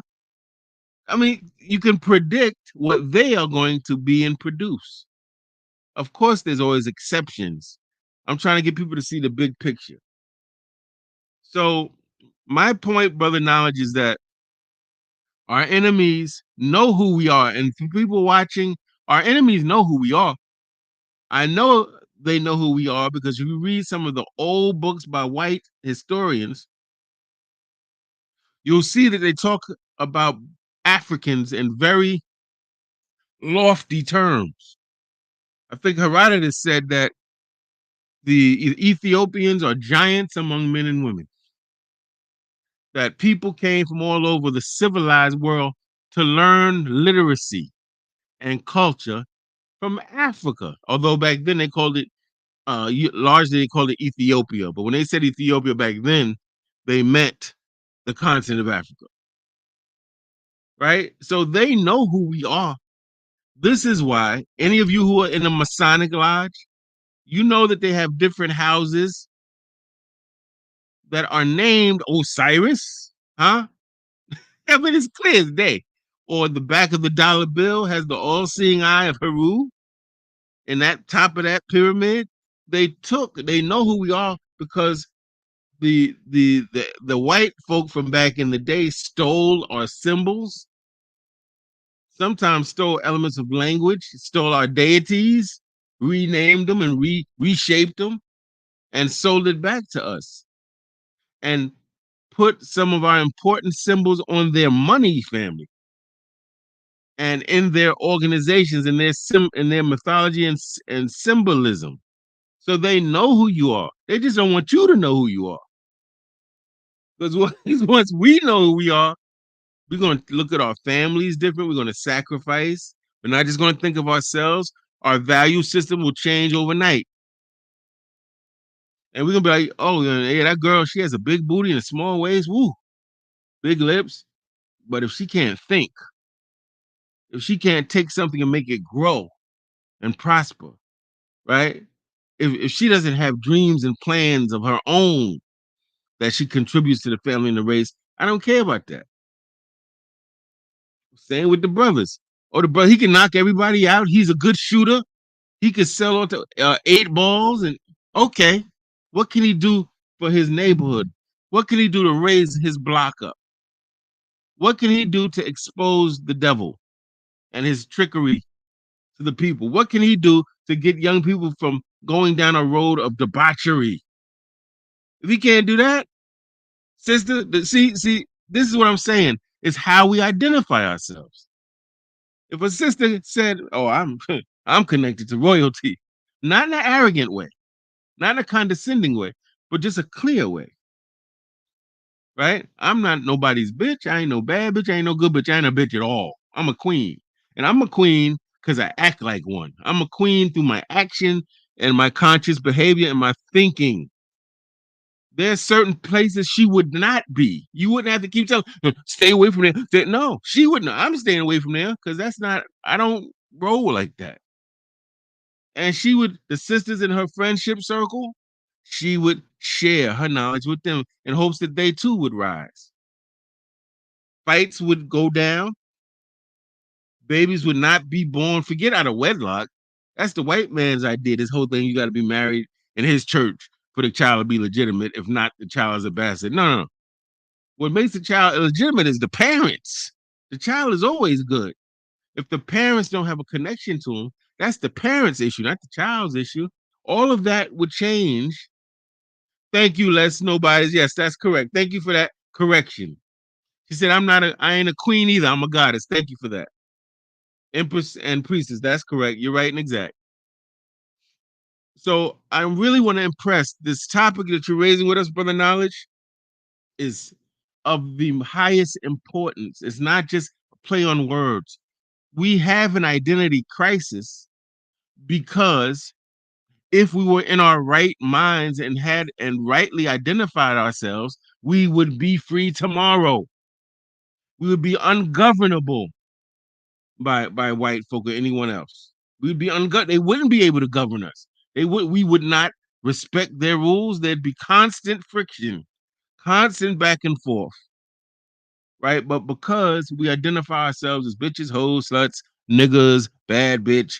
I mean, you can predict what they are going to be and produce. Of course, there's always exceptions. I'm trying to get people to see the big picture. So my point, brother Knowledge, is that our enemies know who we are. And for people watching, our enemies know who we are. I know they know who we are because if you read some of the old books by white historians, you'll see that they talk about Africans in very lofty terms. I think Herodotus said that the Ethiopians are giants among men and women. That people came from all over the civilized world to learn literacy and culture from Africa. Although back then they called it, largely they called it Ethiopia. But when they said Ethiopia back then, they meant the continent of Africa. Right? So they know who we are. This is why any of you who are in a Masonic lodge, you know that they have different houses that are named Osiris, huh? I mean, it's clear as day. Or the back of the dollar bill has the all-seeing eye of Heru, and that top of that pyramid. They know who we are because the white folk from back in the day stole our symbols, sometimes stole elements of language, stole our deities, renamed them and reshaped them, and sold it back to us, and put some of our important symbols on their money family and in their organizations, in their mythology and symbolism. So they know who you are. They just don't want you to know who you are. Because once we know who we are, we're going to look at our families different. We're going to sacrifice. We're not just going to think of ourselves. Our value system will change overnight. And we're going to be like, oh, yeah, that girl, she has a big booty and a small waist. Woo, big lips. But if she can't think, if she can't take something and make it grow and prosper, right? If she doesn't have dreams and plans of her own that she contributes to the family and the race, I don't care about that. Same with the brothers. Or the brother, he can knock everybody out. He's a good shooter. He could sell out to 8 balls. And okay, what can he do for his neighborhood? What can he do to raise his block up? What can he do to expose the devil and his trickery to the people? What can he do to get young people from going down a road of debauchery? If he can't do that, sister, see, this is what I'm saying. It's how we identify ourselves. If a sister said, "Oh, I'm connected to royalty," not in an arrogant way, not in a condescending way, but just a clear way, right? I'm not nobody's bitch. I ain't no bad bitch. I ain't no good bitch. I ain't a bitch at all. I'm a queen, and I'm a queen because I act like one. I'm a queen through my action and my conscious behavior and my thinking. There's certain places she would not be. You wouldn't have to keep telling her, stay away from there. No, she wouldn't. I'm staying away from there because that's not, I don't roll like that. And she would, the sisters in her friendship circle, she would share her knowledge with them in hopes that they too would rise. Fights would go down. Babies would not be born. Forget out of wedlock. That's the white man's idea. This whole thing, you got to be married in his church for the child to be legitimate. If not, the child is a bastard. No. What makes the child illegitimate is the parents. The child is always good. If the parents don't have a connection to him, that's the parents' issue, not the child's issue. All of that would change. Thank you, Les Nobody's. Yes, that's correct. Thank you for that correction. She said, I ain't a queen either. I'm a goddess. Thank you for that. Empress and priestess. That's correct. You're right and exact. So I really want to impress this topic that you're raising with us, Brother Knowledge, is of the highest importance. It's not just a play on words. We have an identity crisis because if we were in our right minds and had and rightly identified ourselves, we would be free tomorrow. We would be ungovernable by white folk or anyone else. We'd be they wouldn't be able to govern us. We would not respect their rules. There'd be constant friction, constant back and forth. Right? But because we identify ourselves as bitches, hoes, sluts, niggas, bad bitch,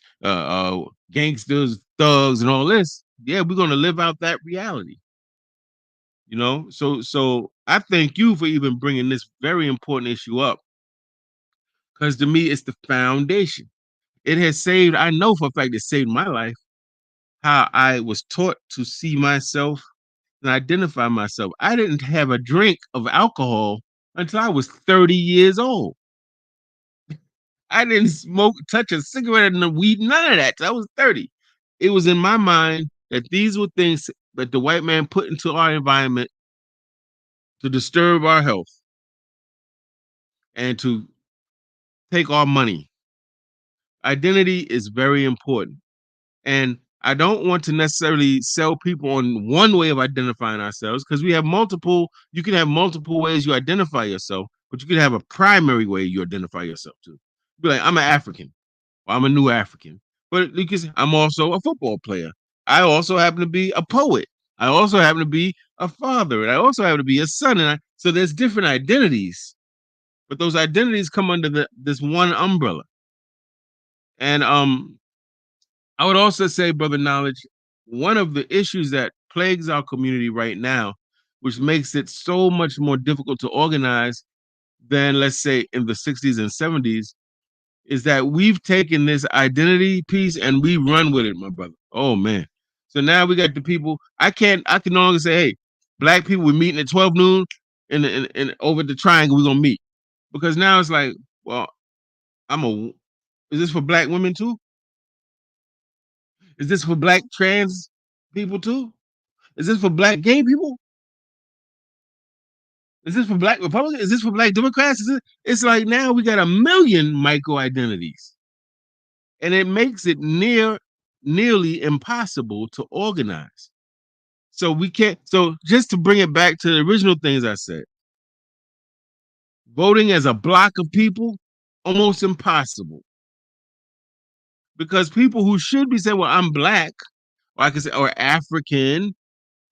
gangsters, thugs, and all this, yeah, we're gonna live out that reality. You know, so I thank you for even bringing this very important issue up, because to me, it's the foundation. It has saved. I know for a fact it saved my life. How I was taught to see myself and identify myself. I didn't have a drink of alcohol until I was 30 years old. I didn't touch a cigarette and a weed, none of that. I was 30. It was in my mind that these were things that the white man put into our environment to disturb our health and to take our money. Identity is very important. And I don't want to necessarily sell people on one way of identifying ourselves because we have multiple, you can have multiple ways you identify yourself, but you can have a primary way you identify yourself too. Be like, I'm an African, or I'm a new African. But because I'm also a football player. I also happen to be a poet. I also happen to be a father. And I also happen to be a son. So there's different identities, but those identities come under this one umbrella. And I would also say, Brother Knowledge, one of the issues that plagues our community right now, which makes it so much more difficult to organize than, let's say, in the 60s and 70s, is that we've taken this identity piece and we run with it, my brother. Oh, man. So now we got the people, I can no longer say, hey, black people, we're meeting at 12 noon and over the triangle, we're going to meet. Because now it's like, well, is this for black women too? Is this for black trans people too? Is this for black gay people? Is this for black Republicans? Is this for black Democrats? It's like now we got a million micro identities. And it makes it nearly impossible to organize. So we can't, so just to bring it back to the original things I said, voting as a block of people, almost impossible. Because people who should be saying, well, I'm black, or I can say, or African,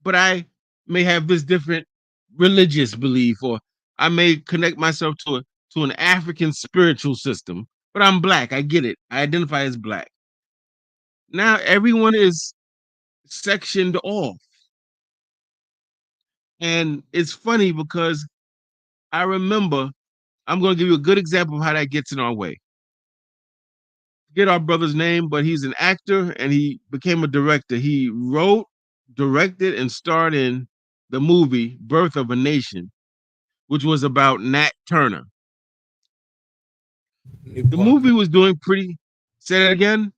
but I may have this different religious belief, or I may connect myself to an African spiritual system, but I'm black. I get it. I identify as black. Now everyone is sectioned off. And it's funny because I remember, I'm going to give you a good example of how that gets in our way. Forget our brother's name, but he's an actor and he became a director. He wrote, directed, and starred in the movie Birth of a Nation, which was about Nat Turner. The movie was doing pretty. Say that again.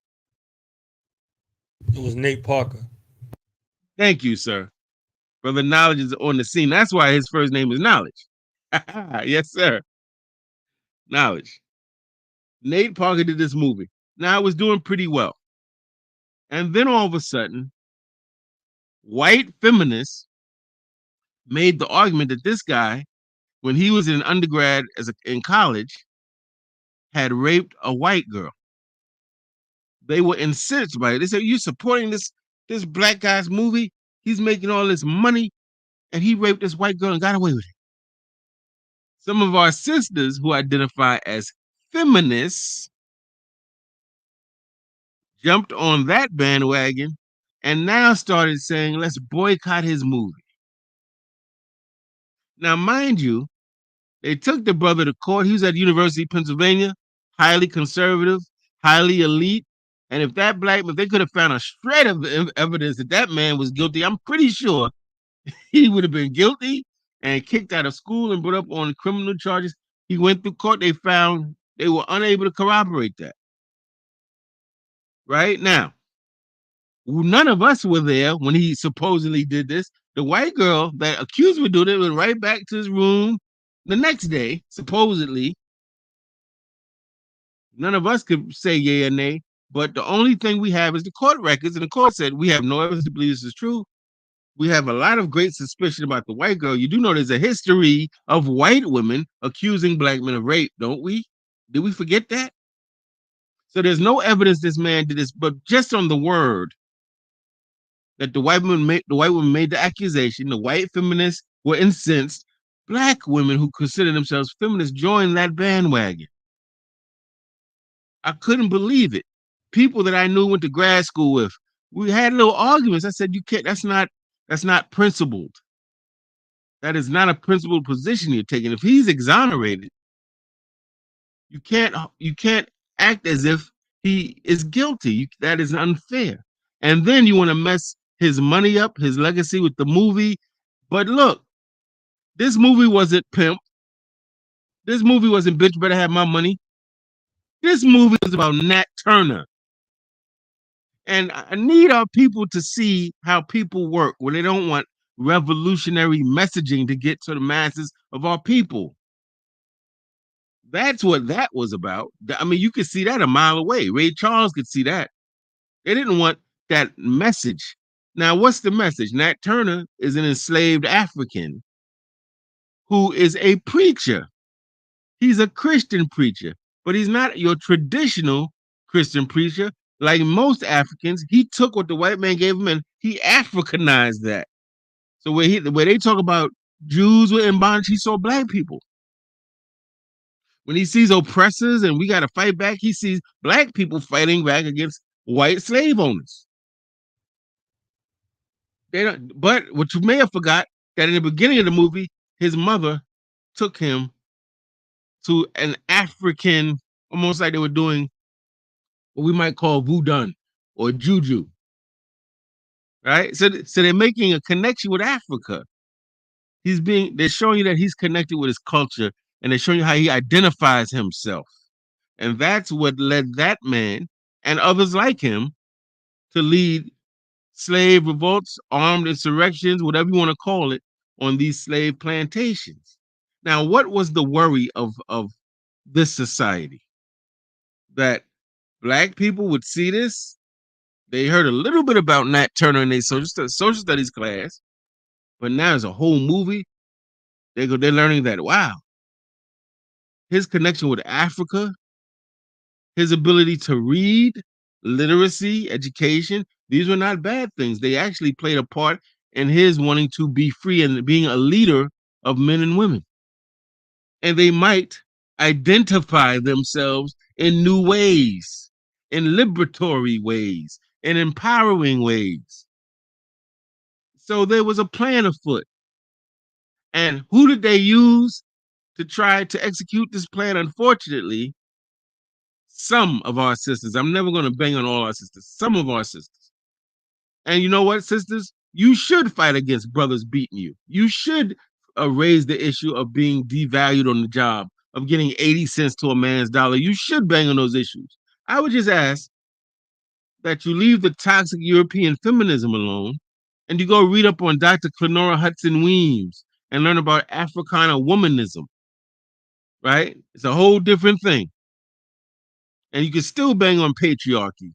It was Nate Parker. Thank you, sir. Brother Knowledge is on the scene. That's why his first name is Knowledge. Yes, sir. Knowledge. Nate Parker did this movie. Now it was doing pretty well. And then all of a sudden, white feminists made the argument that this guy, when he was in undergrad in college, had raped a white girl. They were incensed by it. They said, "You're supporting this black guy's movie? He's making all this money, and he raped this white girl and got away with it." Some of our sisters who identify as feminists jumped on that bandwagon and now started saying, let's boycott his movie. Now, mind you, they took the brother to court. He was at University of Pennsylvania, highly conservative, highly elite. And if they could have found a shred of evidence that that man was guilty, I'm pretty sure he would have been guilty and kicked out of school and brought up on criminal charges. He went through court. They found they were unable to corroborate that. Right now, none of us were there when he supposedly did this. The white girl that accused him of doing it went right back to his room the next day, supposedly. None of us could say yay or nay, but the only thing we have is the court records, and the court said we have no evidence to believe this is true. We have a lot of great suspicion about the white girl. You do know there's a history of white women accusing black men of rape, don't we? Did we forget that? So there's no evidence this man did this, but just on the word that the white woman made the accusation, the white feminists were incensed. Black women who consider themselves feminists joined that bandwagon. I couldn't believe it. People that I knew went to grad school with, we had little arguments. I said, "You can't. That's not principled. That is not a principled position you're taking. If he's exonerated, you can't act as if he is guilty. That is unfair. And then you want to mess his money up, his legacy with the movie. But look, this movie wasn't pimp. This movie wasn't bitch better have my money. This movie is about Nat Turner. And I need our people to see how people work when they don't want revolutionary messaging to get to the masses of our people. That's what that was about. I mean, you could see that a mile away. Ray Charles could see that. They didn't want that message. Now, what's the message? Nat Turner is an enslaved African who is a preacher. He's a Christian preacher, but he's not your traditional Christian preacher. Like most Africans, he took what the white man gave him and he Africanized that. So where they talk about Jews were in bondage, he saw black people. When he sees oppressors and we got to fight back, he sees black people fighting back against white slave owners. They don't, but what you may have forgot that in the beginning of the movie, his mother took him to an African, almost like they were doing what we might call voodoo or juju, right? So they're making a connection with Africa. They're showing you that he's connected with his culture, and they're showing you how he identifies himself. And that's what led that man and others like him to lead slave revolts, armed insurrections, whatever you want to call it, on these slave plantations. Now, what was the worry of this society? That black people would see this. They heard a little bit about Nat Turner in their social studies class, but now it's a whole movie. They're learning that, wow, his connection with Africa, his ability to read, literacy, education, these were not bad things. They actually played a part in his wanting to be free and being a leader of men and women. And they might identify themselves in new ways, in liberatory ways, in empowering ways. So there was a plan afoot. And who did they use to try to execute this plan? Unfortunately, some of our sisters. I'm never going to bang on all our sisters. Some of our sisters. And you know what, sisters? You should fight against brothers beating you. You should raise the issue of being devalued on the job, of getting 80 cents to a man's dollar. You should bang on those issues. I would just ask that you leave the toxic European feminism alone and you go read up on Dr. Clenora Hudson Weems and learn about Africana womanism, right? It's a whole different thing. And you can still bang on patriarchy,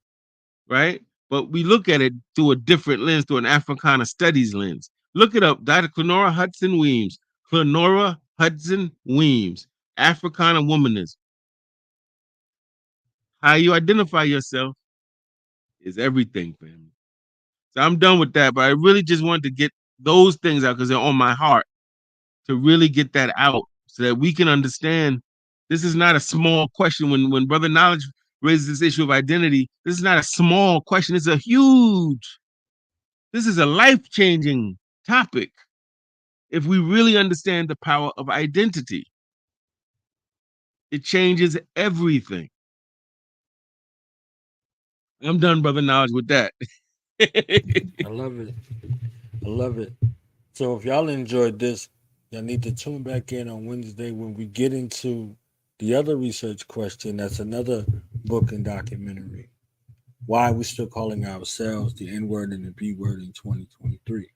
right? But we look at it through a different lens, through an Africana studies lens. Look it up, Dr. Clenora Hudson Weems. Clenora Hudson Weems, Africana womanism. How you identify yourself is everything, family. So I'm done with that, but I really just wanted to get those things out because they're on my heart to really get that out so that we can understand this is not a small question. When Brother Knowledge raises this issue of identity, this is not a small question. It's this is a life-changing topic if we really understand the power of identity. It changes everything. I'm done, Brother Knowledge, with that. I love it. I love it. So if y'all enjoyed this, y'all need to tune back in on Wednesday when we get into the other research question. That's another book and documentary. Why we still calling ourselves the N word and the B word in 2023.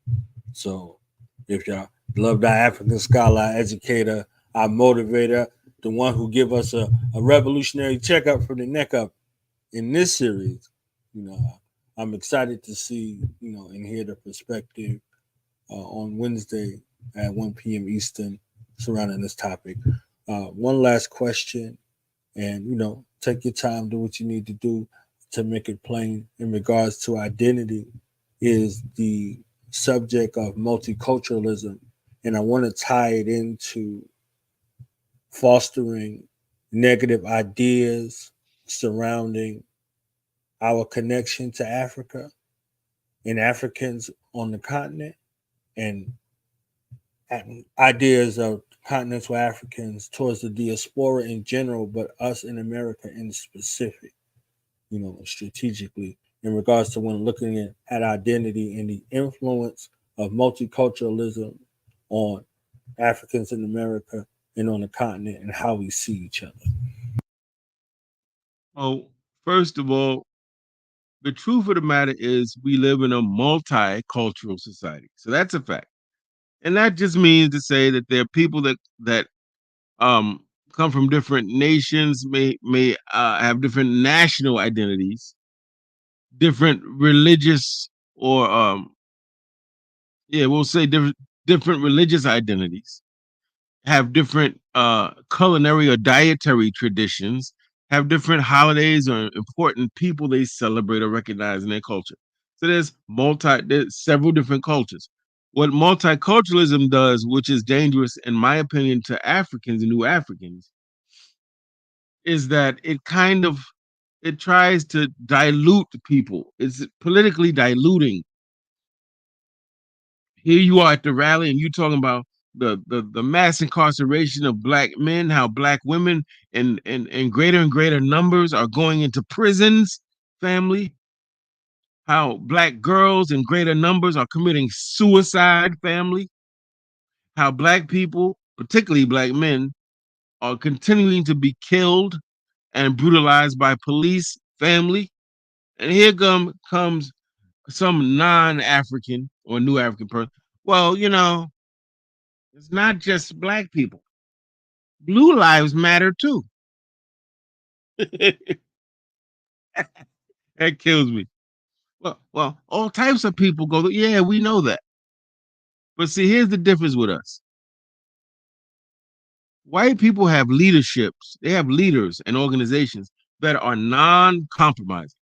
So if y'all love our African scholar, our educator, our motivator, the one who give us a revolutionary checkup from the neck up in this series, I'm excited to see, and hear the perspective on Wednesday at 1 p.m. Eastern surrounding this topic. One last question, and, take your time, do what you need to do to make it plain in regards to identity is the subject of multiculturalism. And I want to tie it into fostering negative ideas surrounding our connection to Africa and Africans on the continent and ideas of continental Africans towards the diaspora in general, but us in America in specific, strategically in regards to when looking at identity and the influence of multiculturalism on Africans in America and on the continent and how we see each other. Oh, first of all, the truth of the matter is we live in a multicultural society. So that's a fact. And that just means to say that there are people that um come from different nations, may have different national identities, different religious or yeah, we'll say different religious identities, have different culinary or dietary traditions, have different holidays or important people they celebrate or recognize in their culture. So there's several different cultures. What multiculturalism does, which is dangerous in my opinion to Africans and new Africans, is that it tries to dilute people. It's politically diluting. Here you are at the rally and you talking about the mass incarceration of black men, how black women in greater and greater numbers are going into prisons, family, how black girls in greater numbers are committing suicide, family, how black people, particularly black men, are continuing to be killed and brutalized by police, family. And here comes some non-African or new African person. Well, it's not just black people. Blue lives matter too. That kills me. Well, all types of people go. Yeah, we know that. But see, here's the difference with us. White people have leaderships. They have leaders and organizations that are non-compromising.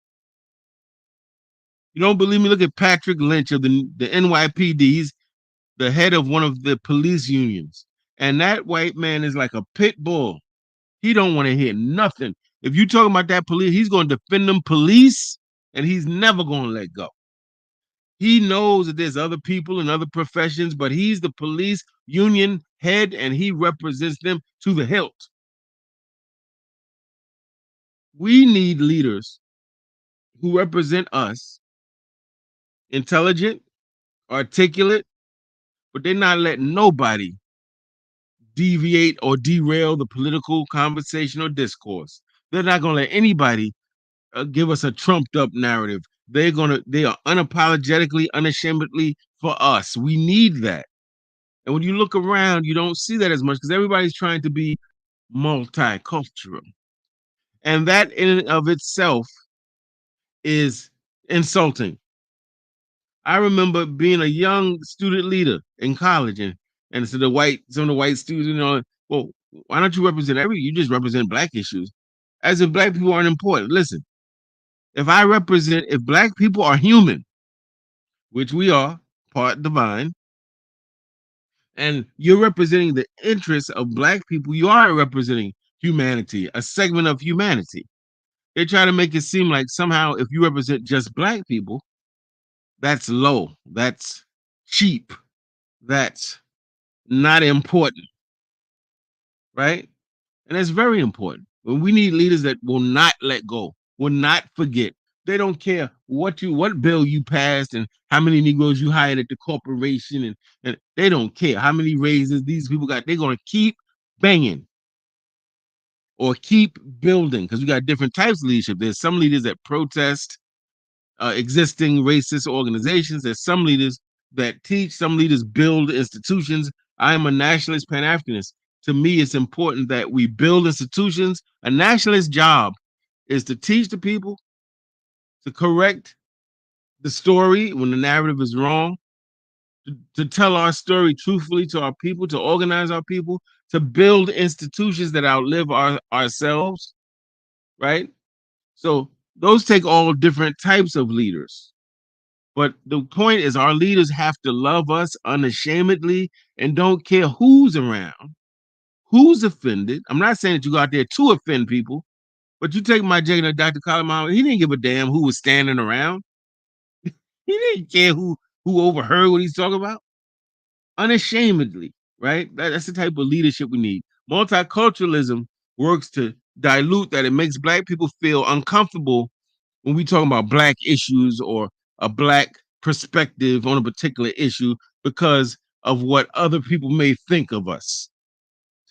You don't believe me? Look at Patrick Lynch of the NYPD. He's the head of one of the police unions, and that white man is like a pit bull. He don't want to hear nothing. If you talking about that police, he's going to defend them police, and he's never going to let go. He knows that there's other people in other professions, but he's the police union head, and he represents them to the hilt. We need leaders who represent us, intelligent, articulate, but they're not letting nobody deviate or derail the political conversation or discourse. They're not going to let anybody give us a trumped up narrative. They are unapologetically, unashamedly for us. We need that. And when you look around, you don't see that as much because everybody's trying to be multicultural. And that in and of itself is insulting. I remember being a young student leader in college and so some of the white students, well, why don't you represent you just represent black issues as if black people aren't important. Listen, if black people are human, which we are, part divine, and you're representing the interests of black people, you are representing humanity, a segment of humanity. They try to make it seem like somehow if you represent just black people, that's low, that's cheap, that's not important, right? And that's very important. When we need leaders that will not let go, will not forget. They don't care what bill you passed and how many Negroes you hired at the corporation, and they don't care how many raises these people got. They're gonna keep banging or keep building because we got different types of leadership. There's some leaders that protest existing racist organizations. There's some leaders that teach, some leaders build institutions. I am a nationalist Pan-Africanist. To me, it's important that we build institutions. A nationalist job is to teach the people, to correct the story when the narrative is wrong, to tell our story truthfully to our people, to organize our people, to build institutions that outlive ourselves, right? So those take all different types of leaders. But the point is, our leaders have to love us unashamedly and don't care who's around, who's offended. I'm not saying that you go out there to offend people, but you take my Jada, Dr. Kalamama, he didn't give a damn who was standing around. He didn't care who overheard what he's talking about. Unashamedly, right? That's the type of leadership we need. Multiculturalism works to dilute that. It makes black people feel uncomfortable when we talk about black issues or a black perspective on a particular issue because of what other people may think of us.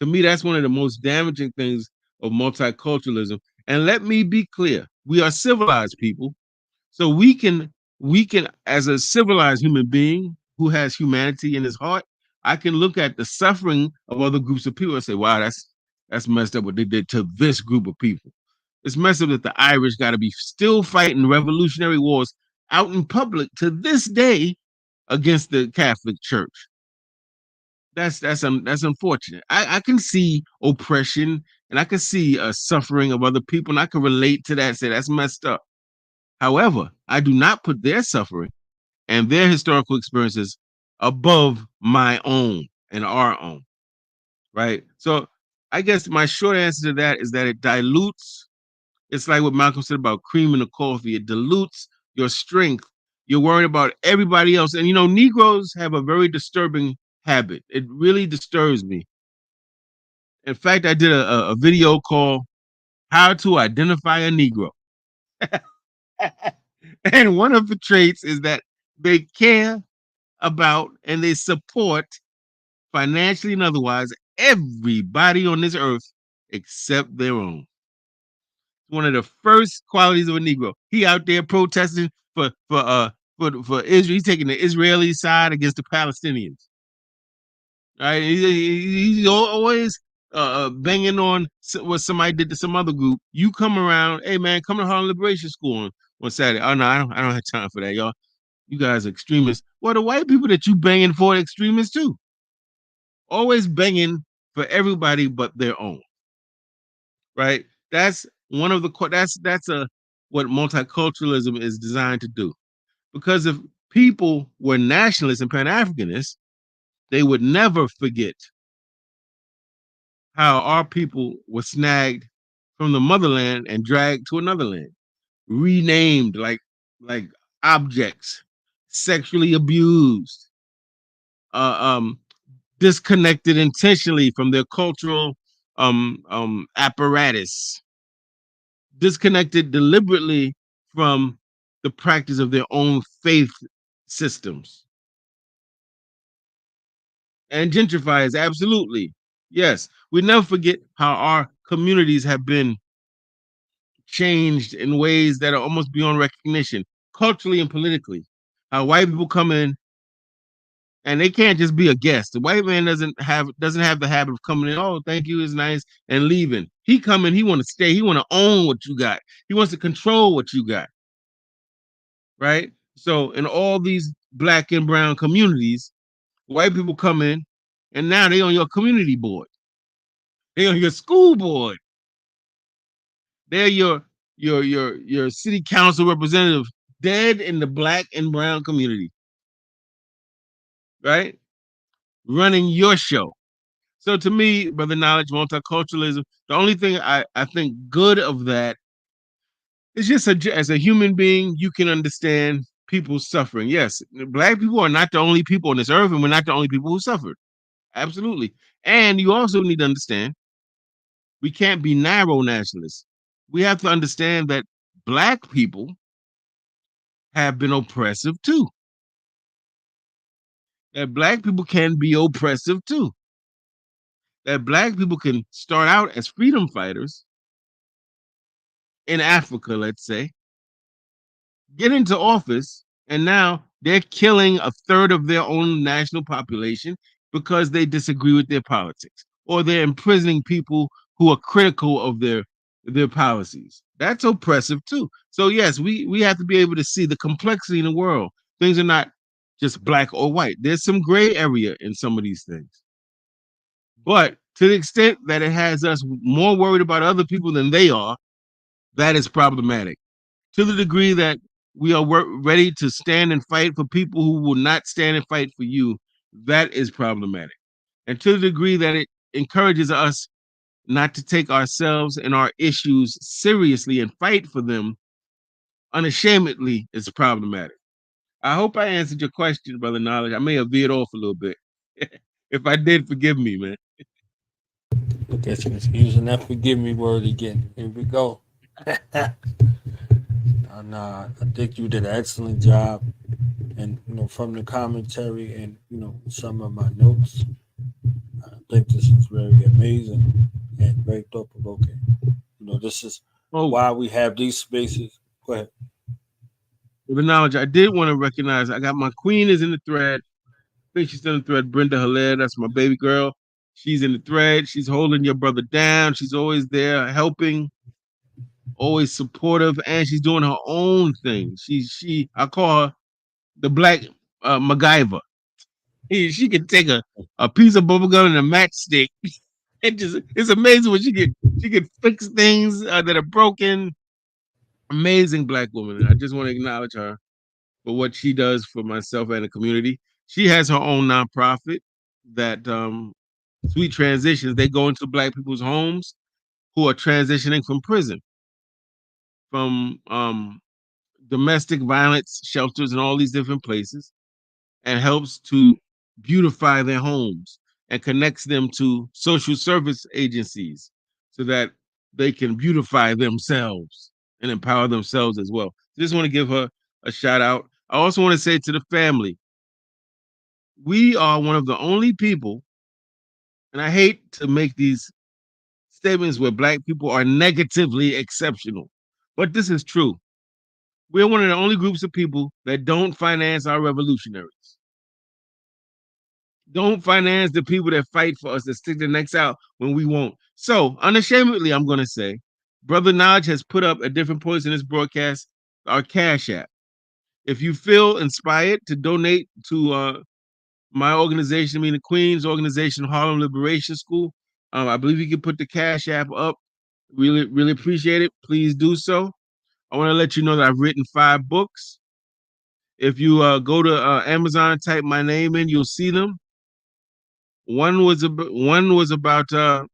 To me, that's one of the most damaging things of multiculturalism. And let me be clear, we are civilized people. So we can, as a civilized human being who has humanity in his heart, I can look at the suffering of other groups of people and say, wow, that's messed up what they did to this group of people. It's messed up that the Irish got to be still fighting revolutionary wars out in public to this day against the Catholic Church. That's unfortunate. I can see oppression and I can see suffering of other people, and I can relate to that and say that's messed up. However, I do not put their suffering and their historical experiences above my own and our own, right? So I guess my short answer to that is that it dilutes. It's like what Malcolm said about cream in the coffee. It dilutes your strength. You're worried about everybody else. And, Negroes have a very disturbing habit. It really disturbs me. In fact, I did a video called How to Identify a Negro. And one of the traits is that they care about and they support, financially and otherwise, everybody on this earth except their own. One of the first qualities of a Negro. He out there protesting for Israel. He's taking the Israeli side against the Palestinians. Right? He's always banging on what somebody did to some other group. You come around, hey man, come to Harlem Liberation School on Saturday. Oh no, I don't have time for that, y'all. You guys are extremists. Well, the white people that you banging for are extremists too. Always banging for everybody but their own. Right? That's one of the that's what multiculturalism is designed to do. Because if people were nationalists and Pan-Africanists, they would never forget how our people were snagged from the motherland and dragged to another land, renamed like objects, sexually abused, disconnected intentionally from their cultural apparatus, disconnected deliberately from the practice of their own faith systems. And gentrifiers, absolutely. Yes, we never forget how our communities have been changed in ways that are almost beyond recognition, culturally and politically. How white people come in and they can't just be a guest. The white man doesn't have the habit of coming in, oh, thank you, it's nice, and leaving. He come in, he want to stay, he want to own what you got. He wants to control what you got. Right? So in all these black and brown communities, white people come in and now they on your community board. They on your school board. They're your city council representative, dead in the black and brown community. Right? Running your show. So to me, Brother Knowledge, multiculturalism, the only thing I think good of that is just as a human being, you can understand people's suffering. Yes, black people are not the only people on this earth, and we're not the only people who suffered. Absolutely. And you also need to understand, we can't be narrow nationalists. We have to understand that black people have been oppressive too. That black people can be oppressive too. That black people can start out as freedom fighters in Africa, let's say, get into office, and now they're killing a third of their own national population because they disagree with their politics, or they're imprisoning people who are critical of their policies. That's oppressive too. So yes, we have to be able to see the complexity in the world. Things are not just black or white. There's some gray area in some of these things. But to the extent that it has us more worried about other people than they are, that is problematic. To the degree that we are ready to stand and fight for people who will not stand and fight for you, that is problematic. And to the degree that it encourages us not to take ourselves and our issues seriously and fight for them unashamedly, is problematic. I hope I answered your question, Brother Knowledge. I may have veered off a little bit. If I did, forgive me, man. I guess you're using that forgive me word again. Here we go. And I think you did an excellent job. And, from the commentary and, some of my notes, I think this is very amazing. and very thought provoking. This is why we have these spaces. Go ahead. With the knowledge, I did want to recognize. I got my queen is in the thread. I think she's in the thread. Brenda Hilaire, that's my baby girl. She's in the thread. She's holding your brother down. She's always there, helping, always supportive, and she's doing her own thing. I call her the Black MacGyver. She can take a piece of bubble gum and a matchstick. It's amazing what she can fix things that are broken. Amazing Black woman. I just want to acknowledge her for what she does for myself and the community. She has her own nonprofit that Sweet Transitions. They go into Black people's homes who are transitioning from prison, from domestic violence shelters and all these different places, and helps to beautify their homes and connects them to social service agencies so that they can beautify themselves and empower themselves as well. Just want to give her a shout out. I also want to say to the family, we are one of the only people, and I hate to make these statements where Black people are negatively exceptional, but this is true. We're one of the only groups of people that don't finance our revolutionaries. Don't finance the people that fight for us, that stick their necks out when we won't. So, unashamedly, I'm going to say, Brother Naj has put up at different points in this broadcast our Cash App. If you feel inspired to donate to my organization, I mean the Queen's organization, Harlem Liberation School, I believe you can put the Cash App up. Really, really appreciate it. Please do so. I want to let you know that I've written 5 books. If you go to Amazon, type my name in, you'll see them. One was about the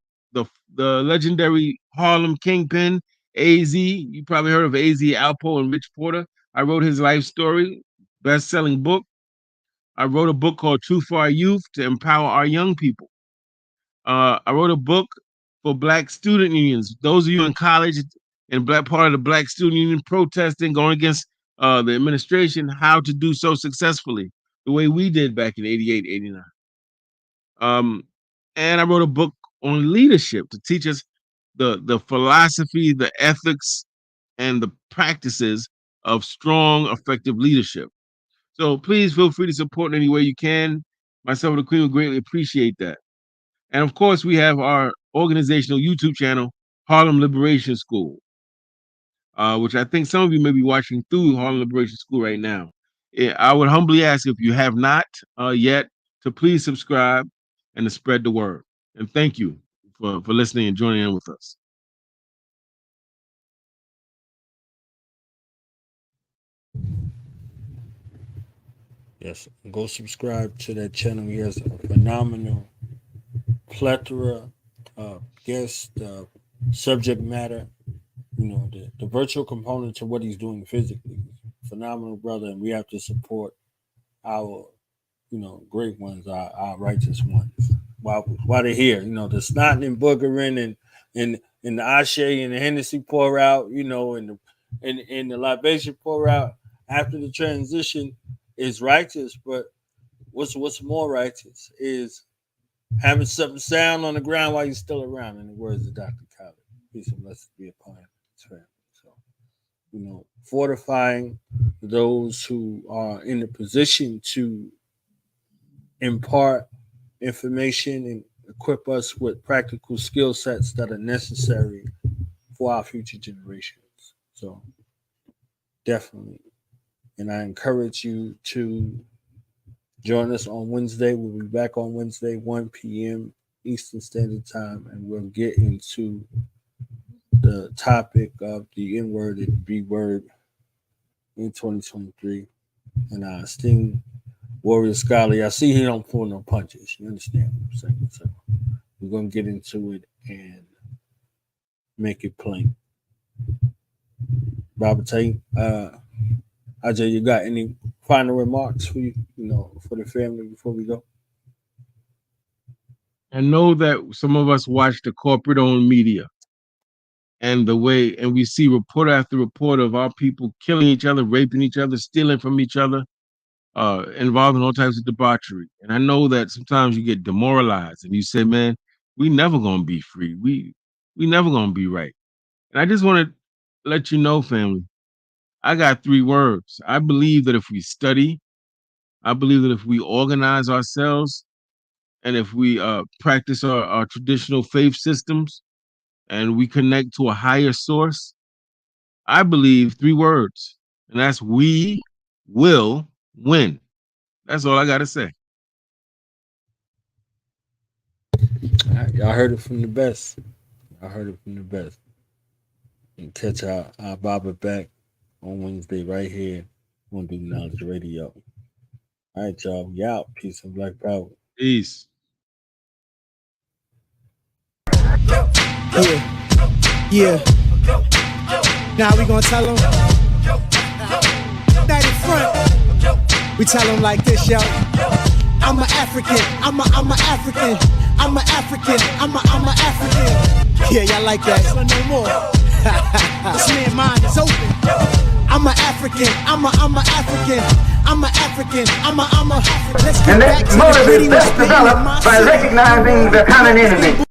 legendary Harlem Kingpin, AZ. You probably heard of AZ Alpo and Rich Porter. I wrote his life story, best-selling book. I wrote a book called Truth for Our Youth to empower our young people. I wrote a book for Black student unions. Those of you in college and Black part of the Black student union protesting, going against the administration, how to do so successfully, the way we did back in 88, 89. And I wrote a book on leadership to teach us the philosophy, the ethics, and the practices of strong, effective leadership. So please feel free to support in any way you can. Myself and the Queen would greatly appreciate that. And of course, we have our organizational YouTube channel, Harlem Liberation School, which I think some of you may be watching through Harlem Liberation School right now. I would humbly ask if you have not yet to please subscribe and to spread the word. And thank you for listening and joining in with us. Yes, go subscribe to that channel. He has a phenomenal plethora of guests, subject matter. The virtual component to what he's doing physically. Phenomenal brother, and we have to support our, great ones, our righteous ones. While they're here, the snotting and boogering and the ashe and the Hennessy pour out, and the libation pour out after the transition is righteous. But what's more righteous is having something sound on the ground while you're still around, in the words of Dr. Khaled. Peace and blessings be upon his family. So, fortifying those who are in the position to impart information and equip us with practical skill sets that are necessary for our future generations. So, definitely. And I encourage you to join us on Wednesday. We'll be back on Wednesday, 1 p.m. Eastern Standard Time, and we'll get into the topic of the N-word and B-word in 2023. And our esteemed warrior scholar, I see he don't pull no punches. You understand what I'm saying? So we're going to get into it and make it plain. Robert Tate, Ajay, you got any final remarks for for the family before we go? I know that some of us watch the corporate-owned media, and we see report after report of our people killing each other, raping each other, stealing from each other, involved in all types of debauchery. And I know that sometimes you get demoralized and you say, man, we never gonna be free. we never gonna be right. And I just want to let you know, family, I got 3 words. I believe that if we study, I believe that if we organize ourselves, and if we practice our traditional faith systems, and we connect to a higher source, I believe 3 words, and that's we will win. That's all I got to say. Y'all heard it from the best. I heard it from the best. And catch our Baba back on Wednesday right here on Do Knowledge Radio. All right, y'all. We out. Peace and black power. Peace. Yeah. Now we gonna tell them that in front. We tell them like this, yo. I'm an African. I'm a African. I'm an African. I'm a African. Yeah, y'all like that? No more. This man's mind is open. I'm an African. I'm a African. I'm an African. I'm a. Let's get And back that to motive the is best developed by recognizing the common enemy.